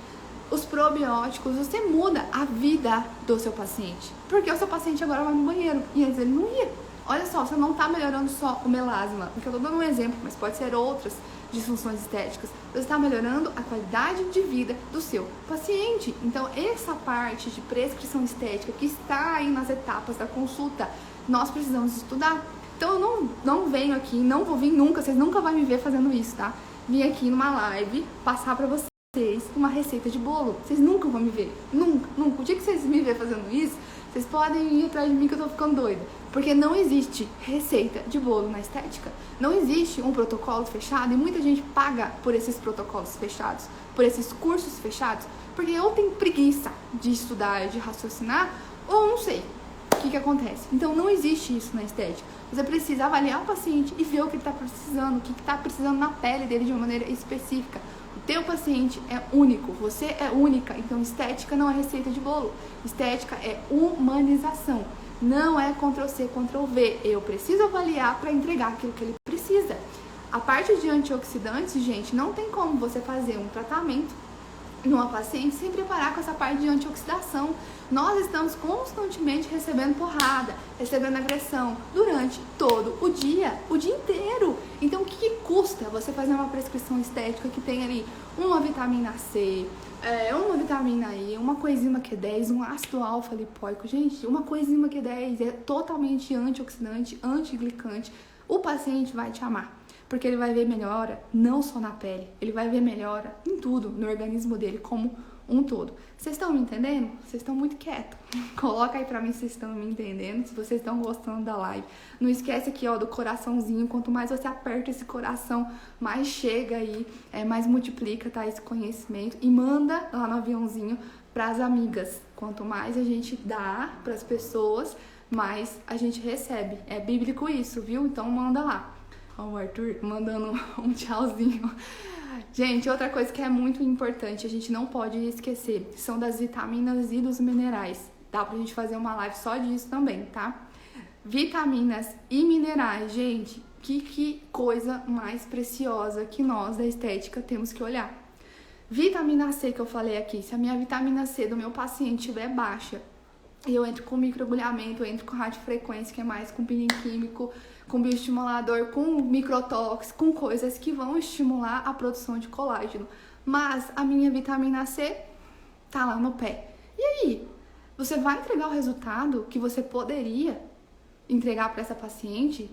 Os probióticos, você muda a vida do seu paciente, porque o seu paciente agora vai no banheiro, e antes ele não ia. Olha só, você não está melhorando só o melasma, porque eu estou dando um exemplo, mas pode ser outras disfunções estéticas. Você está melhorando a qualidade de vida do seu paciente. Então, essa parte de prescrição estética que está aí nas etapas da consulta, nós precisamos estudar. Então, eu não venho aqui, não vou vir nunca, vocês nunca vão me ver fazendo isso, tá? Vim aqui numa live passar para vocês uma receita de bolo. Vocês nunca vão me ver, nunca. O dia que vocês me ver fazendo isso, vocês podem ir atrás de mim que eu tô ficando doida. Porque não existe receita de bolo na estética. Não existe um protocolo fechado e muita gente paga por esses protocolos fechados, por esses cursos fechados, porque ou tem preguiça de estudar, de raciocinar, ou não sei o que acontece. Então não existe isso na estética. Você precisa avaliar o paciente e ver o que ele está precisando, o que está precisando na pele dele de uma maneira específica. O teu paciente é único, você é única, então estética não é receita de bolo. Estética é humanização, não é Ctrl+C, Ctrl+V. Eu preciso avaliar para entregar aquilo que ele precisa. A parte de antioxidantes, gente, não tem como você fazer um tratamento numa paciente sem preparar com essa parte de antioxidação. Nós estamos constantemente recebendo porrada, recebendo agressão durante todo o dia inteiro. Então, o que custa você fazer uma prescrição estética que tem ali uma vitamina C, uma vitamina E, uma coenzima Q10, um ácido alfa-lipoico? Gente, uma coenzima Q10 é totalmente antioxidante, antiglicante. O paciente vai te amar, porque ele vai ver melhora não só na pele, ele vai ver melhora em tudo, no organismo dele como um todo. Vocês estão me entendendo? Vocês estão muito quietos. Coloca aí pra mim se vocês estão me entendendo, se vocês estão gostando da live. Não esquece aqui, ó, do coraçãozinho. Quanto mais você aperta esse coração, mais chega aí, mais multiplica, tá, esse conhecimento. E manda lá no aviãozinho pras amigas. Quanto mais a gente dá pras pessoas, mais a gente recebe. É bíblico isso, viu? Então manda lá. Ó, o Arthur mandando um tchauzinho. Gente, outra coisa que é muito importante, a gente não pode esquecer, são das vitaminas e dos minerais. Dá pra gente fazer uma live só disso também, tá? Vitaminas e minerais, gente, que coisa mais preciosa que nós da estética temos que olhar. Vitamina C que eu falei aqui, se a minha vitamina C do meu paciente estiver baixa, eu entro com microagulhamento, eu entro com radiofrequência, que é mais com peeling químico, com bioestimulador, com microtóx, com coisas que vão estimular a produção de colágeno. Mas a minha vitamina C tá lá no pé. E aí? Você vai entregar o resultado que você poderia entregar para essa paciente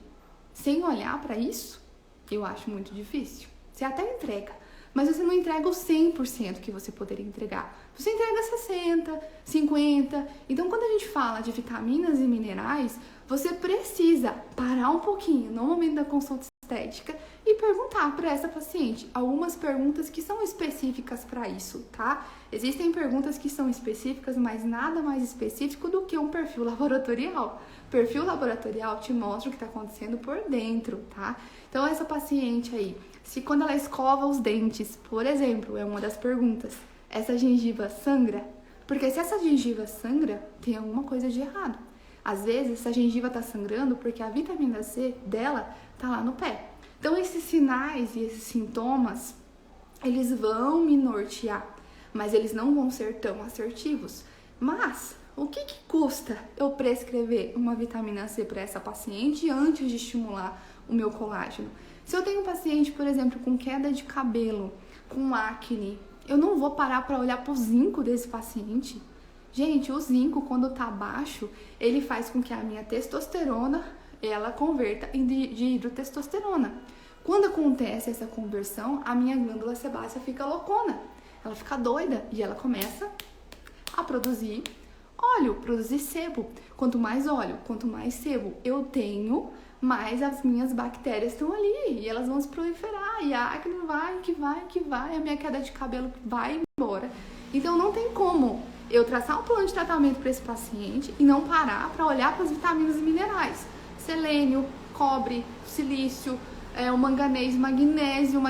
sem olhar para isso? Eu acho muito difícil. Você até entrega, mas você não entrega o 100% que você poderia entregar. Você entrega 60%, 50%. Então, quando a gente fala de vitaminas e minerais, você precisa parar um pouquinho no momento da consulta estética e perguntar para essa paciente algumas perguntas que são específicas para isso, tá? Existem perguntas que são específicas, mas nada mais específico do que um perfil laboratorial. Perfil laboratorial te mostra o que está acontecendo por dentro, tá? Então, essa paciente aí, se quando ela escova os dentes, por exemplo, é uma das perguntas, essa gengiva sangra? Porque se essa gengiva sangra, tem alguma coisa de errado. Às vezes, essa gengiva tá sangrando porque a vitamina C dela tá lá no pé. Então, esses sinais e esses sintomas, eles vão me nortear. mas eles não vão ser tão assertivos. Mas o que custa eu prescrever uma vitamina C para essa paciente antes de estimular o meu colágeno? Se eu tenho um paciente, por exemplo, com queda de cabelo, com acne, eu não vou parar para olhar para o zinco desse paciente. Gente, o zinco, quando tá baixo, ele faz com que a minha testosterona, ela converta em dihidrotestosterona. Quando acontece essa conversão, a minha glândula sebácea fica loucona. Ela fica doida e ela começa a produzir óleo, produzir sebo. Quanto mais óleo, quanto mais sebo eu tenho, mais as minhas bactérias estão ali e elas vão se proliferar e a acne vai, a minha queda de cabelo vai embora. Então não tem como eu traçar um plano de tratamento para esse paciente e não parar para olhar para as vitaminas e minerais. Selênio, cobre, silício, o manganês, magnésio,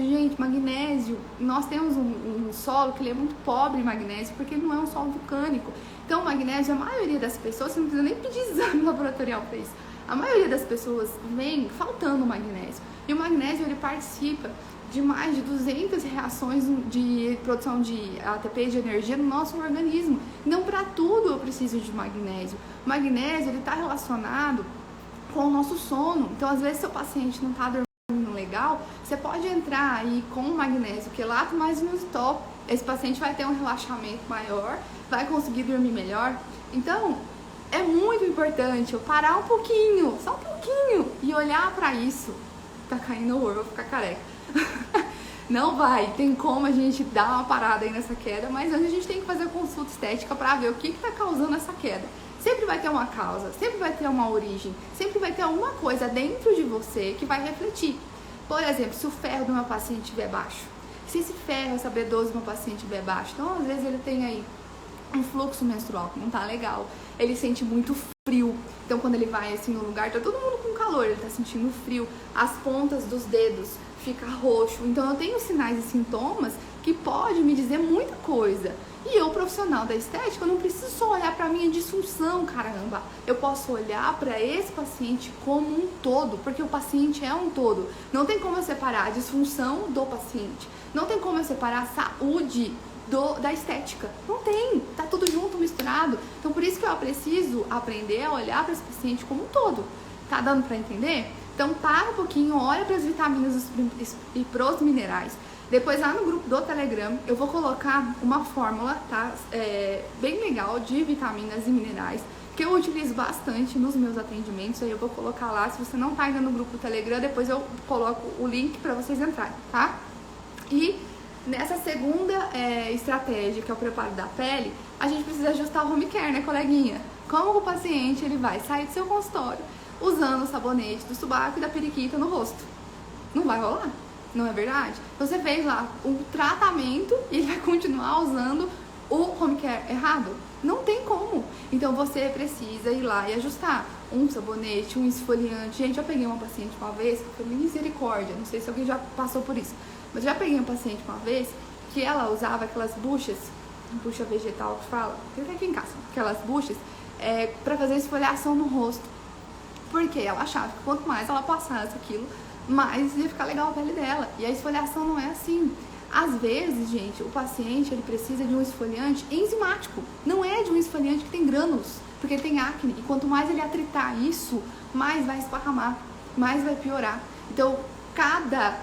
gente, magnésio. Nós temos um solo que ele é muito pobre em magnésio porque ele não é um solo vulcânico. Então o magnésio, a maioria das pessoas, você não precisa nem pedir exame laboratorial para isso. A maioria das pessoas vem faltando magnésio. E o magnésio, ele participa de mais de 200 reações de produção de ATP, de energia no nosso organismo. Então, para tudo eu preciso de magnésio. O magnésio, ele está relacionado com o nosso sono. Então, às vezes, seu paciente não está dormindo legal, você pode entrar aí com o magnésio quelato, mas no stop. Esse paciente vai ter um relaxamento maior, vai conseguir dormir melhor. Então, é muito importante eu parar um pouquinho, só um pouquinho, e olhar para isso. Tá caindo o olho, vou ficar careca. Não vai, tem como a gente dar uma parada aí nessa queda, mas antes a gente tem que fazer a consulta estética para ver o que tá causando essa queda. Sempre vai ter uma causa, sempre vai ter uma origem, sempre vai ter alguma coisa dentro de você que vai refletir. Por exemplo, se o ferro do meu paciente estiver baixo, se esse ferro, essa B12 do meu paciente estiver baixo, então às vezes ele tem aí um fluxo menstrual que não tá legal, ele sente muito frio, então quando ele vai assim no lugar, tá todo mundo com calor, ele tá sentindo frio, as pontas dos dedos fica roxo, então eu tenho sinais e sintomas que pode me dizer muita coisa. E eu, profissional da estética, eu não preciso só olhar para minha disfunção, caramba. Eu posso olhar para esse paciente como um todo, porque o paciente é um todo. Não tem como eu separar a disfunção do paciente. Não tem como eu separar a saúde da estética. Não tem, tá tudo junto, misturado. Então por isso que eu preciso aprender a olhar para esse paciente como um todo. Tá dando para entender? Então para um pouquinho, olha para as vitaminas e pros minerais. Depois lá no grupo do Telegram eu vou colocar uma fórmula, tá? Bem legal de vitaminas e minerais, que eu utilizo bastante nos meus atendimentos. Aí eu vou colocar lá, se você não tá ainda no grupo do Telegram, depois eu coloco o link para vocês entrarem, tá? E nessa segunda estratégia, que é o preparo da pele, a gente precisa ajustar o home care, né, coleguinha? Como o paciente ele vai sair do seu consultório usando o sabonete do sobaco e da periquita no rosto? Não vai rolar, não é verdade? Então você fez lá um tratamento e ele vai continuar usando o home care errado? Não tem como. Então você precisa ir lá e ajustar um sabonete, um esfoliante. Gente, eu peguei uma paciente uma vez, que foi misericórdia, não sei se alguém já passou por isso, mas já peguei uma paciente uma vez que ela usava aquelas buchas, bucha vegetal que fala, tem até aqui em casa, aquelas buchas, pra fazer esfoliação no rosto. Porque ela achava que quanto mais ela passasse aquilo, mais ia ficar legal a pele dela. E a esfoliação não é assim. Às vezes, gente, o paciente ele precisa de um esfoliante enzimático. Não é de um esfoliante que tem grânulos, porque ele tem acne. E quanto mais ele atritar isso, mais vai esparramar, mais vai piorar. Então, cada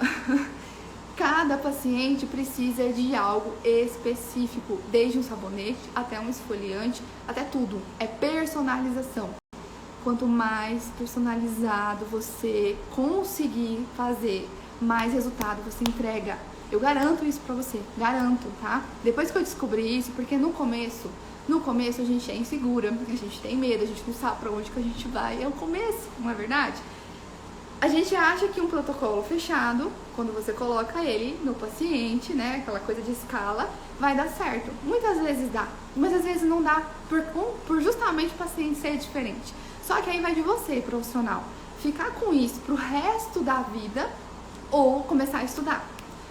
paciente precisa de algo específico, desde um sabonete até um esfoliante, até tudo. É personalização. Quanto mais personalizado você conseguir fazer, mais resultado você entrega. Eu garanto isso pra você, garanto, tá? Depois que eu descobri isso, porque no começo a gente é insegura, a gente tem medo, a gente não sabe pra onde que a gente vai, é o começo, não é verdade? A gente acha que um protocolo fechado, quando você coloca ele no paciente, né, aquela coisa de escala, vai dar certo. Muitas vezes dá, mas às vezes não dá por justamente o paciente ser diferente. Só que aí vai de você, profissional, ficar com isso pro resto da vida ou começar a estudar.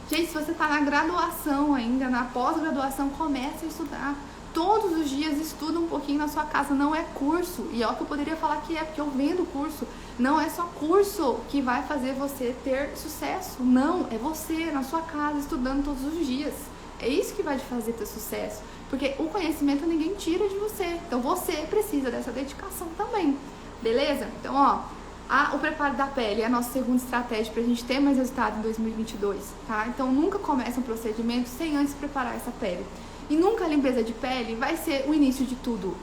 Gente, se você tá na graduação ainda, na pós-graduação, comece a estudar. Todos os dias estuda um pouquinho na sua casa, não é curso. E é o que eu poderia falar que é, porque eu vendo curso. Não é só curso que vai fazer você ter sucesso. Não, é você na sua casa estudando todos os dias. É isso que vai te fazer ter sucesso. Porque o conhecimento ninguém tira de você. Então você precisa dessa dedicação também. Beleza? Então, o preparo da pele é a nossa segunda estratégia pra gente ter mais resultado em 2022, tá? Então nunca começa um procedimento sem antes preparar essa pele. E nunca a limpeza de pele vai ser o início de tudo.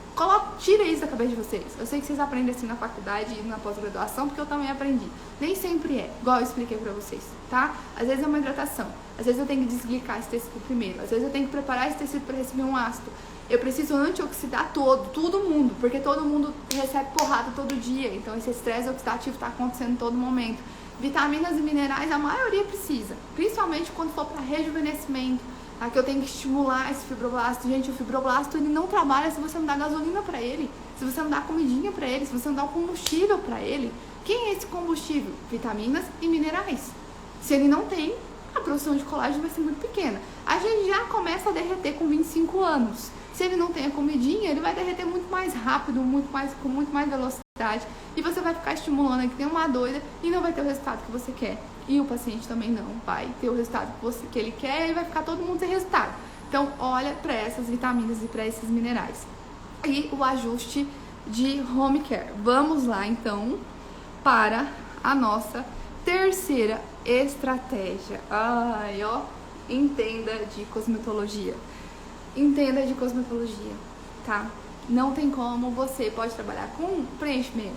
Tira isso da cabeça de vocês. Eu sei que vocês aprendem assim na faculdade e na pós-graduação, porque eu também aprendi. Nem sempre é, igual eu expliquei pra vocês, tá? Às vezes é uma hidratação. Às vezes eu tenho que desglicar esse tecido primeiro. Às vezes eu tenho que preparar esse tecido para receber um ácido. Eu preciso antioxidar todo mundo, porque todo mundo recebe porrada todo dia. Então esse estresse oxidativo está acontecendo em todo momento. Vitaminas e minerais a maioria precisa, principalmente quando for para rejuvenescimento. Aqui eu tenho que estimular esse fibroblasto. Gente, o fibroblasto ele não trabalha se você não dá gasolina para ele, se você não dá comidinha para ele, se você não dá um combustível para ele. Quem é esse combustível? Vitaminas e minerais. Se ele não tem, a produção de colágeno vai ser muito pequena. A gente já começa a derreter com 25 anos. Se ele não tem a comidinha, ele vai derreter muito mais rápido, com muito mais velocidade. E você vai ficar estimulando que tem uma doida e não vai ter o resultado que você quer. E o paciente também não vai ter o resultado que ele quer e vai ficar todo mundo sem resultado. Então, olha para essas vitaminas e para esses minerais. E o ajuste de home care. Vamos lá, então, para a nossa terceira estratégia. Entenda de cosmetologia. Entenda de cosmetologia, tá? Não tem como, você pode trabalhar com preenchimento,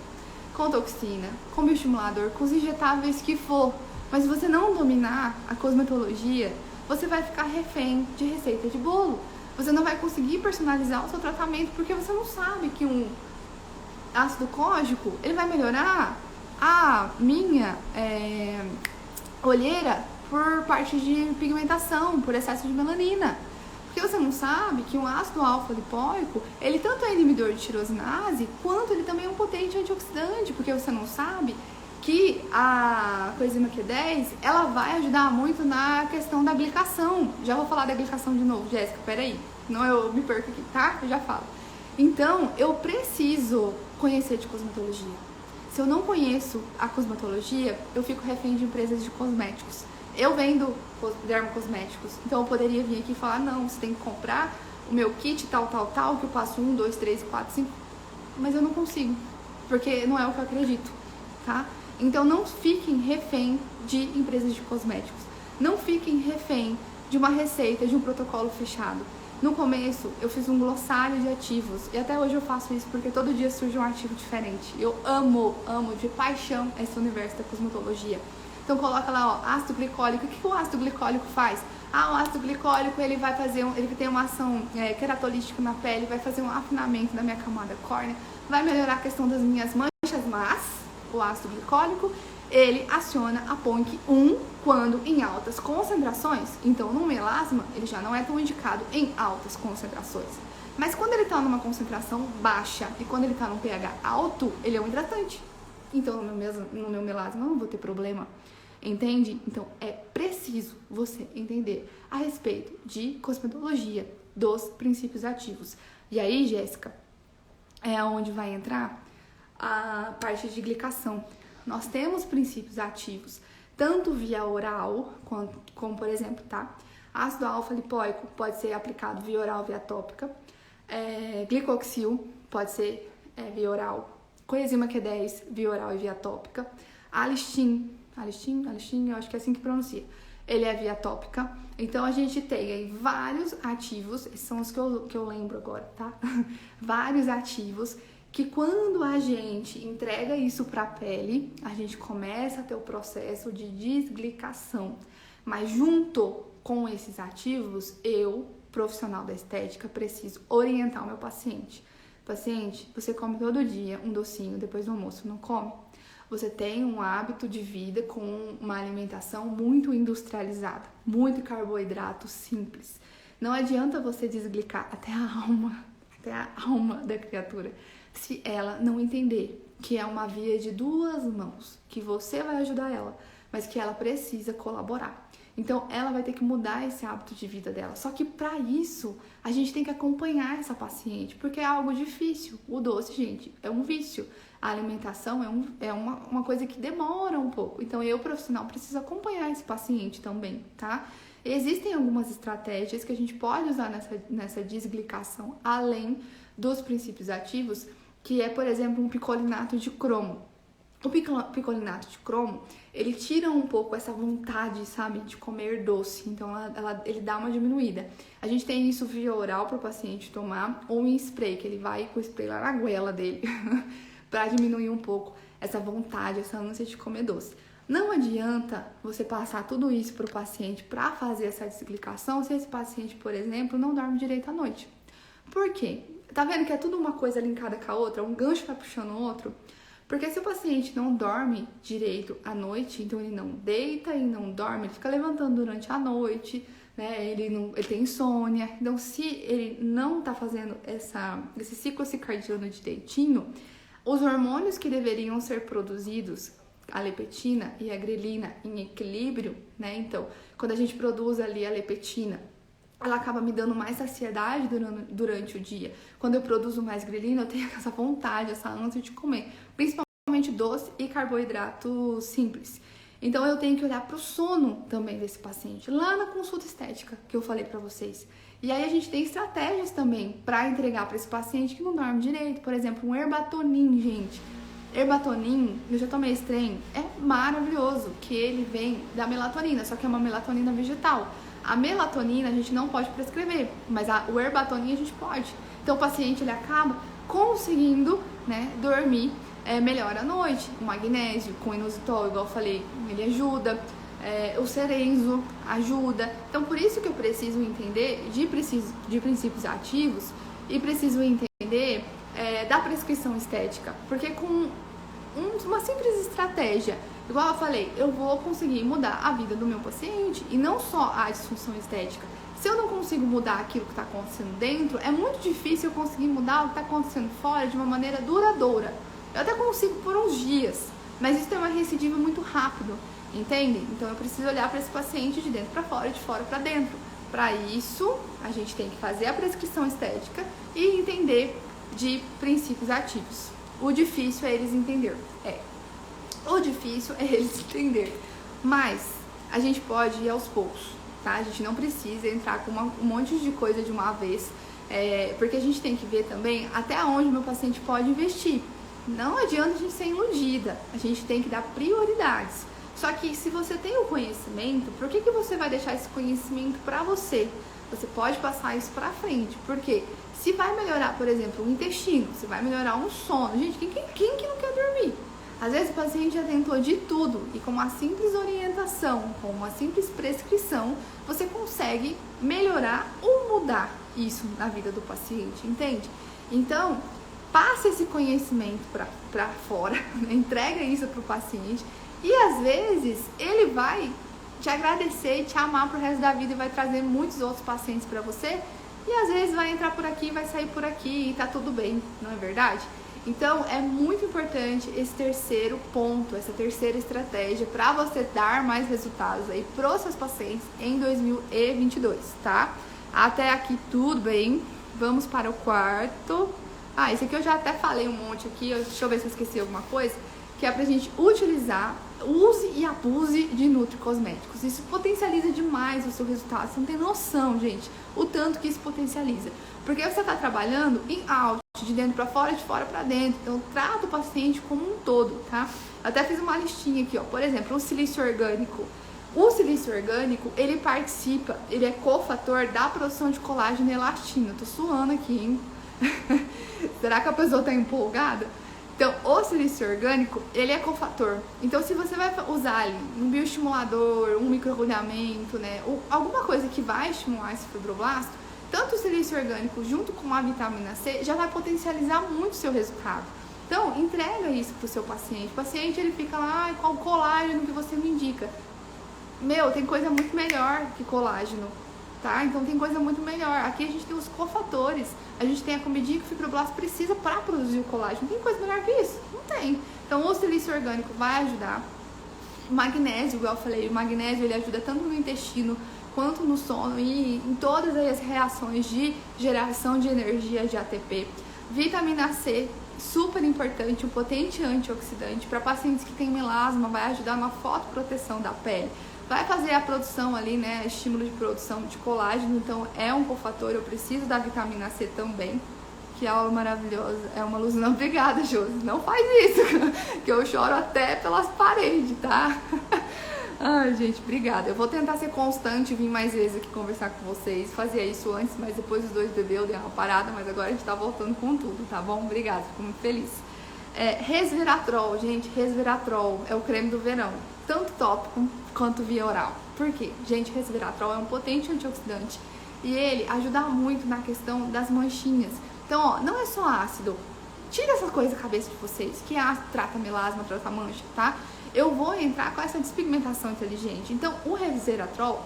com toxina, com bioestimulador, com os injetáveis que for. Mas se você não dominar a cosmetologia, você vai ficar refém de receita de bolo. Você não vai conseguir personalizar o seu tratamento porque você não sabe que um ácido cógico, ele vai melhorar a minha olheira por parte de pigmentação, por excesso de melanina. Porque você não sabe que um ácido alfa-lipoico, ele tanto é inibidor de tirosinase, quanto ele também é um potente antioxidante, porque você não sabe que a coenzima Q10, ela vai ajudar muito na questão da glicação. Já vou falar da glicação de novo, Jéssica, peraí, não eu me perco aqui, tá? Eu já falo. Então, eu preciso conhecer de cosmetologia. Se eu não conheço a cosmetologia, eu fico refém de empresas de cosméticos. Eu vendo dermocosméticos, então eu poderia vir aqui e falar, não, você tem que comprar o meu kit tal, que eu passo 1, 2, 3, 4, 5, mas eu não consigo, porque não é o que eu acredito, tá? Então não fiquem refém de empresas de cosméticos, não fiquem refém de uma receita, de um protocolo fechado. No começo eu fiz um glossário de ativos e até hoje eu faço isso porque todo dia surge um ativo diferente. Eu amo de paixão esse universo da cosmetologia. Então coloca lá, ácido glicólico. O que o ácido glicólico faz? O ácido glicólico ele vai fazer ele tem uma ação queratolítica na pele, vai fazer um afinamento da minha camada córnea, vai melhorar a questão das minhas manchas, mas o ácido glicólico ele aciona a PONC1 quando em altas concentrações. Então no melasma ele já não é tão indicado em altas concentrações. Mas quando ele está numa concentração baixa e quando ele está num pH alto, ele é um hidratante. Então no meu melasma eu não vou ter problema. Entende? Então é preciso você entender a respeito de cosmetologia, dos princípios ativos. E aí, Jéssica, é onde vai entrar a parte de glicação. Nós temos princípios ativos, tanto via oral, como por exemplo, tá? Ácido alfa-lipoico pode ser aplicado via oral, via tópica. Glicoxil pode ser via oral. Coenzima Q10 via oral e via tópica. Alistin, eu acho que é assim que pronuncia. Ele é via tópica. Então a gente tem aí vários ativos, esses são os que eu lembro agora, tá? Vários ativos que quando a gente entrega isso para a pele, a gente começa a ter o processo de desglicação. Mas junto com esses ativos, eu, profissional da estética, preciso orientar o meu paciente. Paciente, você come todo dia um docinho depois do almoço, não come? Você tem um hábito de vida com uma alimentação muito industrializada, muito carboidrato simples. Não adianta você desglicar até a alma da criatura, se ela não entender que é uma via de duas mãos, que você vai ajudar ela, mas que ela precisa colaborar. Então, ela vai ter que mudar esse hábito de vida dela. Só que para isso, a gente tem que acompanhar essa paciente, porque é algo difícil. O doce, gente, é um vício. A alimentação é uma coisa que demora um pouco. Então, eu, profissional, preciso acompanhar esse paciente também, tá? Existem algumas estratégias que a gente pode usar nessa desglicação, além dos princípios ativos, que é, por exemplo, um picolinato de cromo. O picolinato de cromo, ele tira um pouco essa vontade, sabe, de comer doce. Então, ele dá uma diminuída. A gente tem isso via oral para o paciente tomar, ou em spray, que ele vai com o spray lá na goela dele, para diminuir um pouco essa vontade, essa ânsia de comer doce. Não adianta você passar tudo isso para o paciente para fazer essa desglicação se esse paciente, por exemplo, não dorme direito à noite. Por quê? Tá vendo que é tudo uma coisa linkada com a outra? Um gancho vai puxando o outro? Porque se o paciente não dorme direito à noite, então ele não deita e não dorme, ele fica levantando durante a noite, né? Ele tem insônia. Então, se ele não tá fazendo esse ciclo circadiano direitinho, os hormônios que deveriam ser produzidos, a leptina e a grelina, em equilíbrio, né? Então, quando a gente produz ali a leptina, ela acaba me dando mais saciedade durante o dia. Quando eu produzo mais grelina, eu tenho essa vontade, essa ânsia de comer, principalmente doce e carboidrato simples. Então, eu tenho que olhar para o sono também desse paciente, lá na consulta estética que eu falei para vocês. E aí, a gente tem estratégias também para entregar para esse paciente que não dorme direito. Por exemplo, um Herbatonin, gente. Herbatonin, eu já tomei esse trem, é maravilhoso, que ele vem da melatonina, só que é uma melatonina vegetal. A melatonina a gente não pode prescrever, mas o Herbatonin a gente pode. Então o paciente ele acaba conseguindo, né, dormir melhor à noite. O magnésio com inositol, igual eu falei, ele ajuda. O cerenzo ajuda. Então por isso que eu preciso entender de princípios ativos e preciso entender da prescrição estética. Porque com uma simples estratégia, igual eu falei, eu vou conseguir mudar a vida do meu paciente e não só a disfunção estética. Se eu não consigo mudar aquilo que está acontecendo dentro, é muito difícil eu conseguir mudar o que está acontecendo fora de uma maneira duradoura. Eu até consigo por uns dias, mas isso tem uma recidiva muito rápido, entende? Então eu preciso olhar para esse paciente de dentro para fora e de fora para dentro. Para isso, a gente tem que fazer a prescrição estética e entender de princípios ativos. O difícil é eles entender. Mas a gente pode ir aos poucos, tá? A gente não precisa entrar com um monte de coisa de uma vez, porque a gente tem que ver também até onde o meu paciente pode investir. Não adianta a gente ser iludida, a gente tem que dar prioridades. Só que se você tem o conhecimento, por que você vai deixar esse conhecimento para você? Você pode passar isso para frente, porque se vai melhorar, por exemplo, o intestino, se vai melhorar um sono, gente, quem que não quer dormir? Às vezes o paciente já tentou de tudo e com uma simples orientação, com uma simples prescrição, você consegue melhorar ou mudar isso na vida do paciente, entende? Então, passa esse conhecimento para fora, né? Entrega isso para o paciente e às vezes ele vai te agradecer e te amar pro resto da vida e vai trazer muitos outros pacientes para você e às vezes vai entrar por aqui, vai sair por aqui e tá tudo bem, não é verdade? Então é muito importante esse terceiro ponto, essa terceira estratégia para você dar mais resultados aí pros seus pacientes em 2022, tá? Até aqui tudo bem, vamos para o quarto. Esse aqui eu já até falei um monte aqui, deixa eu ver se eu esqueci alguma coisa, que é pra gente utilizar, use e abuse de nutricosméticos. Isso potencializa demais o seu resultado, você não tem noção, gente, o tanto que isso potencializa. Porque você tá trabalhando em out, de dentro pra fora, de fora pra dentro, então trata o paciente como um todo, tá? Eu até fiz uma listinha aqui, ó, por exemplo, o silício orgânico. O silício orgânico, ele participa, ele é cofator da produção de colágeno e elastina. Eu tô suando aqui, hein? Será que a pessoa tá empolgada? Então, o silício orgânico, ele é cofator. Então, se você vai usar ali um bioestimulador, um microagulhamento, né, ou alguma coisa que vai estimular esse fibroblasto, tanto o silício orgânico junto com a vitamina C já vai potencializar muito o seu resultado. Então, entrega isso pro seu paciente. O paciente, ele fica lá, qual colágeno que você me indica? Tem coisa muito melhor que colágeno, tá? Então tem coisa muito melhor. Aqui a gente tem os cofatores, a gente tem a comidinha que o fibroblasto precisa para produzir o colágeno. Tem coisa melhor que isso? Não tem. Então o silício orgânico vai ajudar. O magnésio, igual eu falei, o magnésio ele ajuda tanto no intestino quanto no sono e em todas as reações de geração de energia de ATP. Vitamina C, super importante, um potente antioxidante para pacientes que têm melasma, vai ajudar na fotoproteção da pele. vai fazer a produção ali, né, estímulo de produção de colágeno, então é um cofator, eu preciso da vitamina C também, que aula maravilhosa, é uma luz não, obrigada, Josi, não faz isso, que eu choro até pelas paredes, tá? Ai, gente, obrigada. Eu vou tentar ser constante, vir mais vezes aqui conversar com vocês. Fazia isso antes, mas depois dos 2 bebês eu dei uma parada, mas agora a gente tá voltando com tudo, tá bom? Obrigada, fico muito feliz. Resveratrol, gente, resveratrol é o creme do verão, tanto tópico quanto via oral. Por quê? Gente, resveratrol é um potente antioxidante e ele ajuda muito na questão das manchinhas. Então, ó, não é só ácido. Tira essa coisa da cabeça de vocês, que ácido trata melasma, trata mancha, tá? Eu vou entrar com essa despigmentação inteligente. Então, o resveratrol,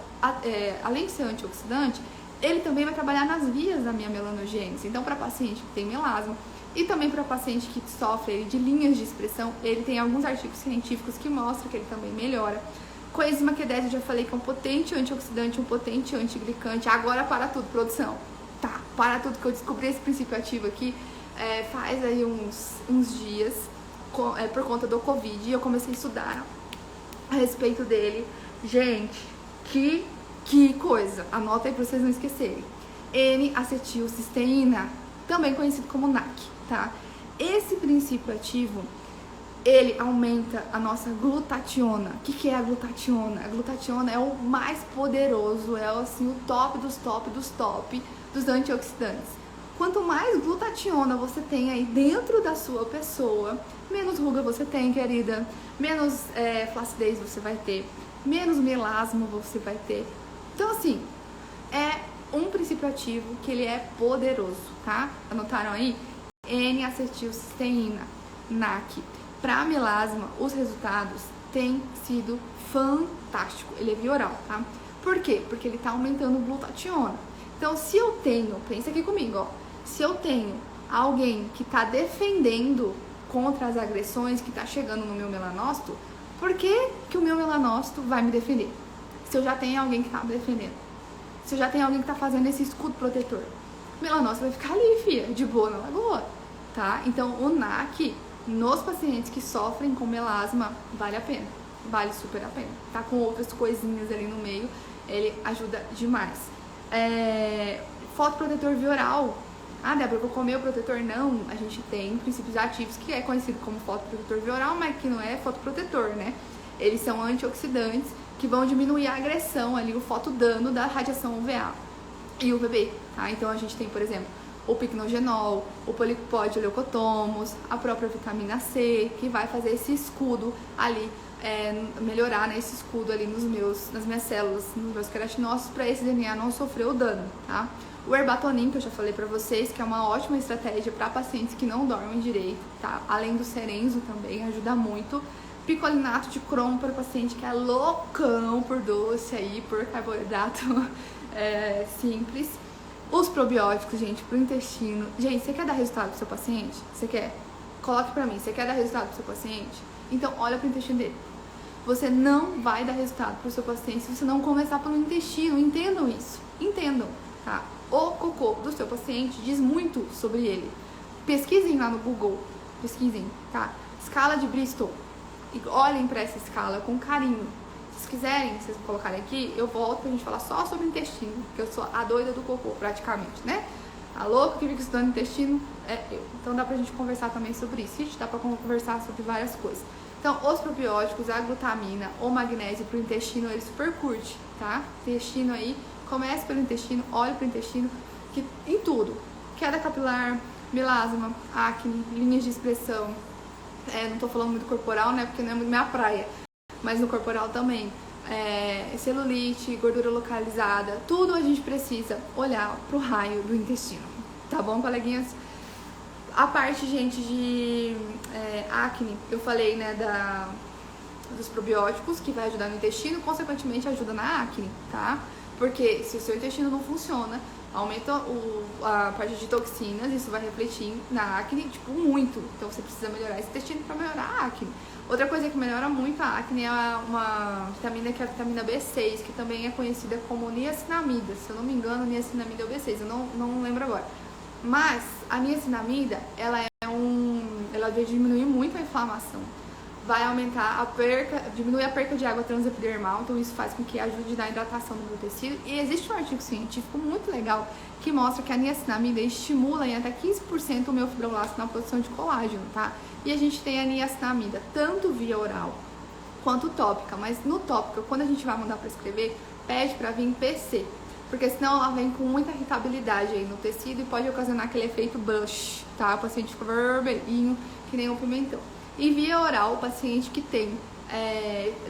além de ser antioxidante, ele também vai trabalhar nas vias da minha melanogênese. Então, para paciente que tem melasma e também para paciente que sofre de linhas de expressão, ele tem alguns artigos científicos que mostram que ele também melhora. Coenzima Q10 eu já falei que é um potente antioxidante, um potente antiglicante. Agora para tudo, produção. Tá, para tudo, que eu descobri esse princípio ativo aqui faz aí uns dias. Por conta do Covid, e eu comecei a estudar a respeito dele. Gente, que coisa! Anota aí pra vocês não esquecerem. N-acetilcisteína, também conhecido como NAC, tá? Esse princípio ativo, ele aumenta a nossa glutationa. O que é a glutationa? A glutationa é o mais poderoso, é assim, o top dos antioxidantes. Quanto mais glutationa você tem aí dentro da sua pessoa, menos ruga você tem, querida, menos flacidez você vai ter, menos melasma você vai ter. Então, assim, é um princípio ativo que ele é poderoso, tá? Anotaram aí? N-acetilcisteína, NAC. Para melasma, os resultados têm sido fantásticos. Ele é via oral, tá? Por quê? Porque ele tá aumentando glutationa. Então, se eu tenho, pensa aqui comigo, ó. Se eu tenho alguém que está defendendo contra as agressões que está chegando no meu melanócito, por que o meu melanócito vai me defender? Se eu já tenho alguém que está me defendendo, se eu já tenho alguém que está fazendo esse escudo protetor, o melanócito vai ficar ali, filha, de boa na lagoa, tá? Então, o NAC, nos pacientes que sofrem com melasma, vale a pena, vale super a pena, tá? Com outras coisinhas ali no meio, ele ajuda demais. Fotoprotetor via oral. Ah, Débora, eu vou comer o protetor? Não, a gente tem princípios ativos que é conhecido como fotoprotetor via oral, mas que não é fotoprotetor, né? Eles são antioxidantes que vão diminuir a agressão ali, o fotodano da radiação UVA e UVB, tá? Então a gente tem, por exemplo, o picnogenol, o policopódio leucotomos, a própria vitamina C, que vai fazer esse escudo ali, melhorar, né, esse escudo ali nas minhas células, nos meus queratinócitos, para esse DNA não sofrer o dano, tá? O Herbatonin, que eu já falei pra vocês, que é uma ótima estratégia para pacientes que não dormem direito, tá? Além do Cerenzo também, ajuda muito. Picolinato de cromo para o paciente que é loucão por doce aí, por carboidrato simples. Os probióticos, gente, pro intestino. Gente, você quer dar resultado pro seu paciente? Você quer? Coloque pra mim, você quer dar resultado pro seu paciente? Então, olha pro intestino dele. Você não vai dar resultado pro seu paciente se você não começar pelo intestino. Entendam isso. Entendam, tá? O cocô do seu paciente diz muito sobre ele. Pesquisem lá no Google. Pesquisem, tá? Escala de Bristol. E olhem pra essa escala com carinho. Se vocês quiserem, vocês colocarem aqui, eu volto pra gente falar só sobre o intestino, porque eu sou a doida do cocô, praticamente, né? A louca que fica estudando intestino é eu. Então dá pra gente conversar também sobre isso. Gente, dá pra conversar sobre várias coisas. Então, os probióticos, a glutamina, o magnésio pro intestino, ele super curte, tá? Intestino aí, comece pelo intestino, olhe pro intestino, que em tudo. Queda capilar, melasma, acne, linhas de expressão. Não tô falando muito corporal, né? Porque não é muito minha praia. Mas no corporal também. Celulite, gordura localizada, tudo a gente precisa olhar pro raio do intestino. Tá bom, coleguinhas? A parte, gente, de acne, eu falei, né, dos probióticos, que vai ajudar no intestino, consequentemente ajuda na acne, tá? Porque se o seu intestino não funciona, aumenta a parte de toxinas, isso vai refletir na acne, tipo, muito. Então você precisa melhorar esse intestino para melhorar a acne. Outra coisa que melhora muito a acne é uma vitamina que é a vitamina B6, que também é conhecida como niacinamida. Se eu não me engano, niacinamida é o B6, eu não lembro agora. Mas a niacinamida, ela vai diminuir muito a inflamação. vai aumentar a perca, diminui a perca de água transepidermal, então isso faz com que ajude na hidratação do meu tecido. E existe um artigo científico muito legal que mostra que a niacinamida estimula em até 15% o meu fibroblasto na produção de colágeno, tá? E a gente tem a niacinamida tanto via oral quanto tópica, mas no tópica, quando a gente vai mandar para escrever, pede para vir PC, porque senão ela vem com muita irritabilidade aí no tecido e pode ocasionar aquele efeito blush, tá? O paciente fica vermelhinho, que nem um pimentão. E via oral, o paciente que tem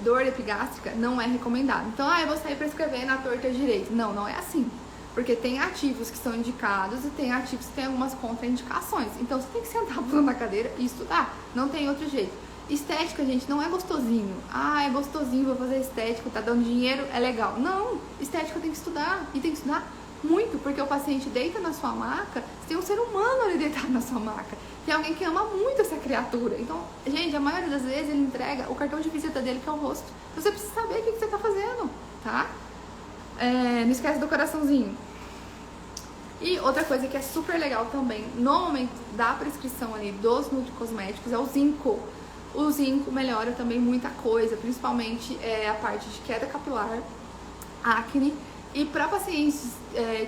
dor epigástrica não é recomendado. Então, eu vou sair para escrever na torta direita. Não, não é assim. Porque tem ativos que são indicados e tem ativos que têm algumas contraindicações. Então, você tem que sentar na cadeira e estudar. Não tem outro jeito. Estética, gente, não é gostosinho. É gostosinho, vou fazer estética, tá dando dinheiro, é legal. Não, estética tem que estudar. E tem que estudar muito, porque o paciente deita na sua maca, você tem um ser humano ali deitado na sua maca. Tem alguém que ama muito essa criatura. Então, gente, a maioria das vezes ele entrega o cartão de visita dele, que é o rosto. Você precisa saber o que você tá fazendo, tá? Não esquece do coraçãozinho. E outra coisa que é super legal também, no momento da prescrição ali dos nutricosméticos, é o zinco. O zinco melhora também muita coisa, principalmente a parte de queda capilar, acne. E para pacientes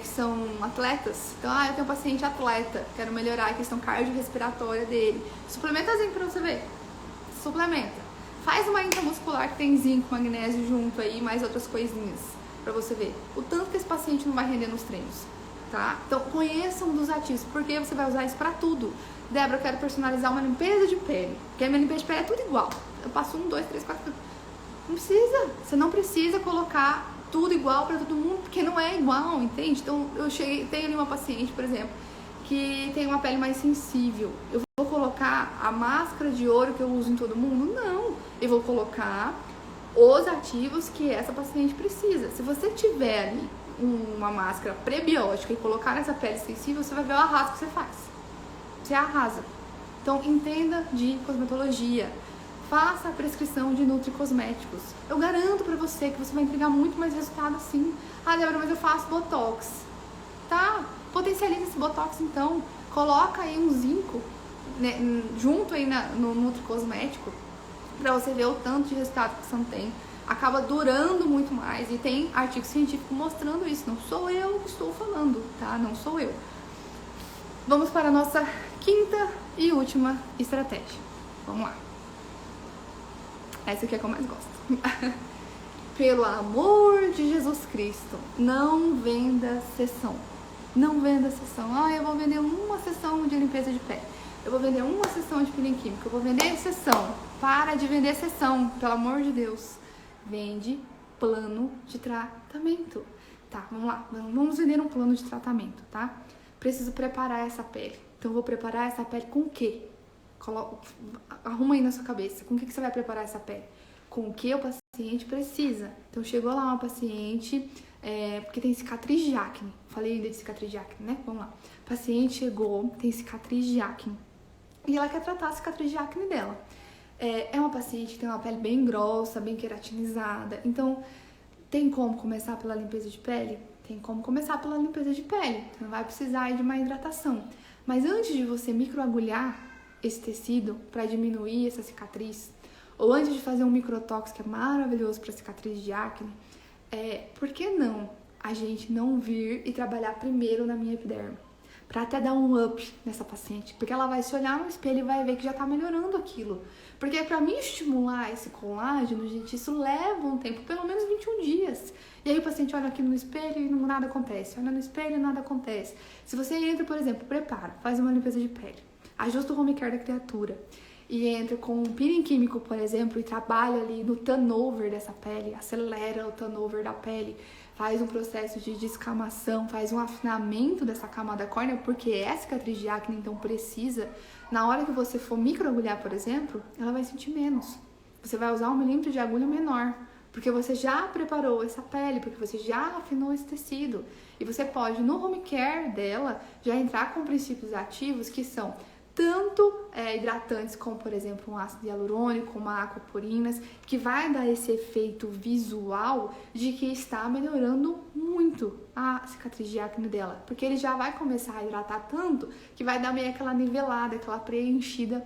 que são atletas, então, eu tenho um paciente atleta, quero melhorar a questão cardiorrespiratória dele. Suplementa zinco pra você ver. Suplementa. Faz uma intramuscular que tem zinco, magnésio junto aí, mais outras coisinhas, pra você ver. O tanto que esse paciente não vai render nos treinos, tá? Então, conheçam dos ativos, porque você vai usar isso pra tudo. Débora, eu quero personalizar uma limpeza de pele, porque a minha limpeza de pele é tudo igual. Eu passo 1, 2, 3, 4... Não precisa. Você não precisa colocar tudo igual para todo mundo, porque não é igual, entende? Então, tenho ali uma paciente, por exemplo, que tem uma pele mais sensível. Eu vou colocar a máscara de ouro que eu uso em todo mundo? Não. Eu vou colocar os ativos que essa paciente precisa. Se você tiver ali uma máscara prebiótica e colocar nessa pele sensível, você vai ver o arraso que você faz. Você arrasa. Então, entenda de cosmetologia. Faça a prescrição de nutricosméticos. Eu garanto pra você que você vai entregar muito mais resultado assim. Débora, mas eu faço botox. Tá, potencializa esse botox então. Coloca aí um zinco, né, junto aí no nutricosmético, pra você ver o tanto de resultado que você não tem. Acaba durando muito mais e tem artigo científico mostrando isso. Não sou eu que estou falando, tá? Não sou eu. Vamos para a nossa quinta e última estratégia. Vamos lá. Essa aqui é a que eu mais gosto. Pelo amor de Jesus Cristo, não venda sessão. Não venda sessão. Eu vou vender uma sessão de limpeza de pele. Eu vou vender uma sessão de peeling químico. Eu vou vender sessão. Para de vender sessão, pelo amor de Deus. Vende plano de tratamento. Tá, vamos lá. Vamos vender um plano de tratamento, tá? Preciso preparar essa pele. Então, eu vou preparar essa pele com o quê? Arruma aí na sua cabeça. Com o que você vai preparar essa pele? Com o que o paciente precisa. Então, chegou lá uma paciente porque tem cicatriz de acne. Falei ainda de cicatriz de acne, né? Vamos lá. O paciente chegou, tem cicatriz de acne. E ela quer tratar a cicatriz de acne dela. É uma paciente que tem uma pele bem grossa, bem queratinizada. Então, tem como começar pela limpeza de pele? Tem como começar pela limpeza de pele. Você não vai precisar de uma hidratação. Mas antes de você microagulhar esse tecido para diminuir essa cicatriz, ou antes de fazer um microtox que é maravilhoso para cicatriz de acne, por que não a gente não vir e trabalhar primeiro na minha epiderme? Para até dar um up nessa paciente, porque ela vai se olhar no espelho e vai ver que já tá melhorando aquilo. Porque para mim estimular esse colágeno, gente, isso leva um tempo, pelo menos 21 dias. E aí o paciente olha aqui no espelho e nada acontece, olha no espelho e nada acontece. Se você entra, por exemplo, prepara, faz uma limpeza de pele, ajusta o home care da criatura e entra com um peeling químico, por exemplo, e trabalha ali no turnover dessa pele, acelera o turnover da pele, faz um processo de descamação, faz um afinamento dessa camada córnea, porque é cicatriz de acne, então precisa. Na hora que você for microagulhar, por exemplo, ela vai sentir menos. Você vai usar 1 milímetro de agulha menor, porque você já preparou essa pele, porque você já afinou esse tecido. E você pode, no home care dela, já entrar com princípios ativos que são tanto hidratantes como, por exemplo, um ácido hialurônico, uma aquaporinas, que vai dar esse efeito visual de que está melhorando muito a cicatriz de acne dela, porque ele já vai começar a hidratar tanto que vai dar meio aquela nivelada, aquela preenchida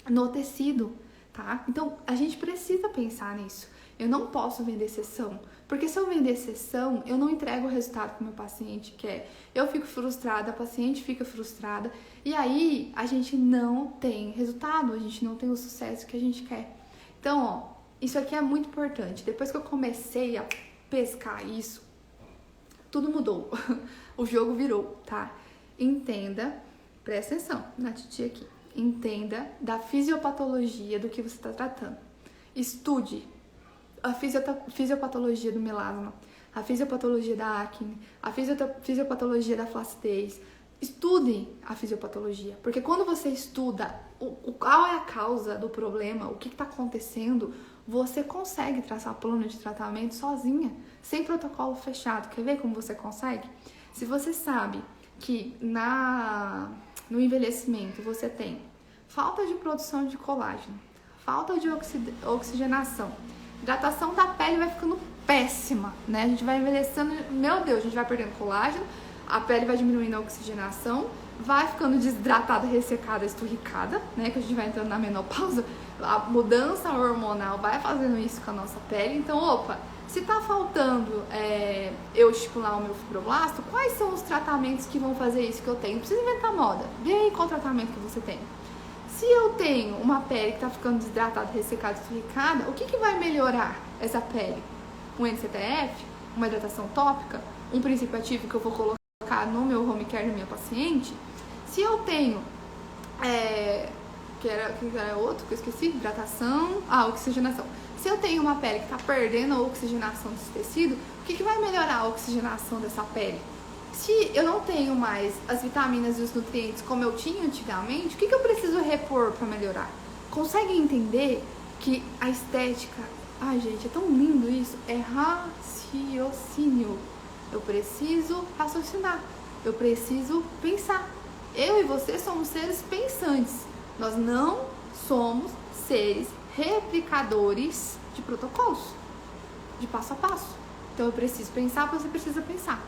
no tecido, tá? Então, a gente precisa pensar nisso. Eu não posso vender sessão, porque se eu vender sessão, eu não entrego o resultado que o meu paciente quer. Eu fico frustrada, a paciente fica frustrada, e aí a gente não tem resultado, a gente não tem o sucesso que a gente quer. Então, ó, isso aqui é muito importante. Depois que eu comecei a pescar isso, tudo mudou. O jogo virou, tá? Entenda, presta atenção na titia aqui. Entenda da fisiopatologia do que você está tratando. Estude a fisiopatologia do melasma, a fisiopatologia da acne, a fisiopatologia da flacidez. Estude a fisiopatologia, porque quando você estuda qual é a causa do problema, o que está acontecendo, você consegue traçar plano de tratamento sozinha, sem protocolo fechado. Quer ver como você consegue? Se você sabe que no envelhecimento você tem falta de produção de colágeno, falta de oxigenação, hidratação da pele vai ficando péssima, né? A gente vai envelhecendo, meu Deus, a gente vai perdendo colágeno, a pele vai diminuindo a oxigenação, vai ficando desidratada, ressecada, esturricada, né? Que a gente vai entrando na menopausa, a mudança hormonal vai fazendo isso com a nossa pele. Então, opa, se tá faltando eu estimular o meu fibroblasto, quais são os tratamentos que vão fazer isso que eu tenho? Não precisa inventar moda, vê aí qual tratamento que você tem. Se eu tenho uma pele que está ficando desidratada, ressecada, esturricada, o que vai melhorar essa pele? Um NCTF? Uma hidratação tópica? Um princípio ativo que eu vou colocar no meu home care da minha paciente? Se eu tenho, que era outro que eu esqueci, hidratação, oxigenação. Se eu tenho uma pele que está perdendo a oxigenação desse tecido, o que vai melhorar a oxigenação dessa pele? Se eu não tenho mais as vitaminas e os nutrientes como eu tinha antigamente, o que eu preciso repor para melhorar? Consegue entender que a estética, ai gente, é tão lindo isso, é raciocínio. Eu preciso raciocinar, eu preciso pensar. Eu e você somos seres pensantes, nós não somos seres replicadores de protocolos, de passo a passo. Então eu preciso pensar, você precisa pensar.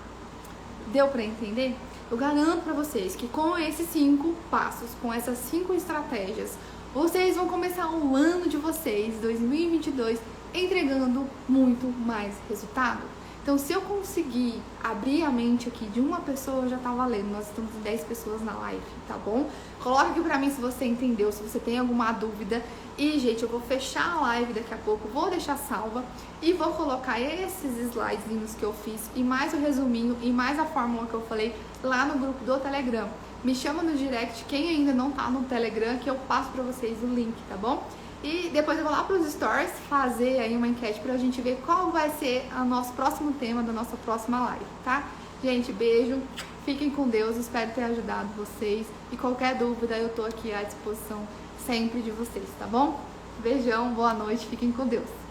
Deu para entender? Eu garanto para vocês que com esses 5 passos, com essas 5 estratégias, vocês vão começar o ano de vocês, 2022, entregando muito mais resultado. Então, se eu conseguir abrir a mente aqui de uma pessoa, já tá valendo. Nós estamos em 10 pessoas na live, tá bom? Coloca aqui pra mim se você entendeu, se você tem alguma dúvida. E, gente, eu vou fechar a live daqui a pouco, vou deixar salva e vou colocar esses slidezinhos que eu fiz e mais o resuminho e mais a fórmula que eu falei lá no grupo do Telegram. Me chama no direct, quem ainda não tá no Telegram, que eu passo pra vocês o link, tá bom? E depois eu vou lá para os stories fazer aí uma enquete pra gente ver qual vai ser o nosso próximo tema da nossa próxima live, tá? Gente, beijo, fiquem com Deus, espero ter ajudado vocês. E qualquer dúvida eu tô aqui à disposição sempre de vocês, tá bom? Beijão, boa noite, fiquem com Deus.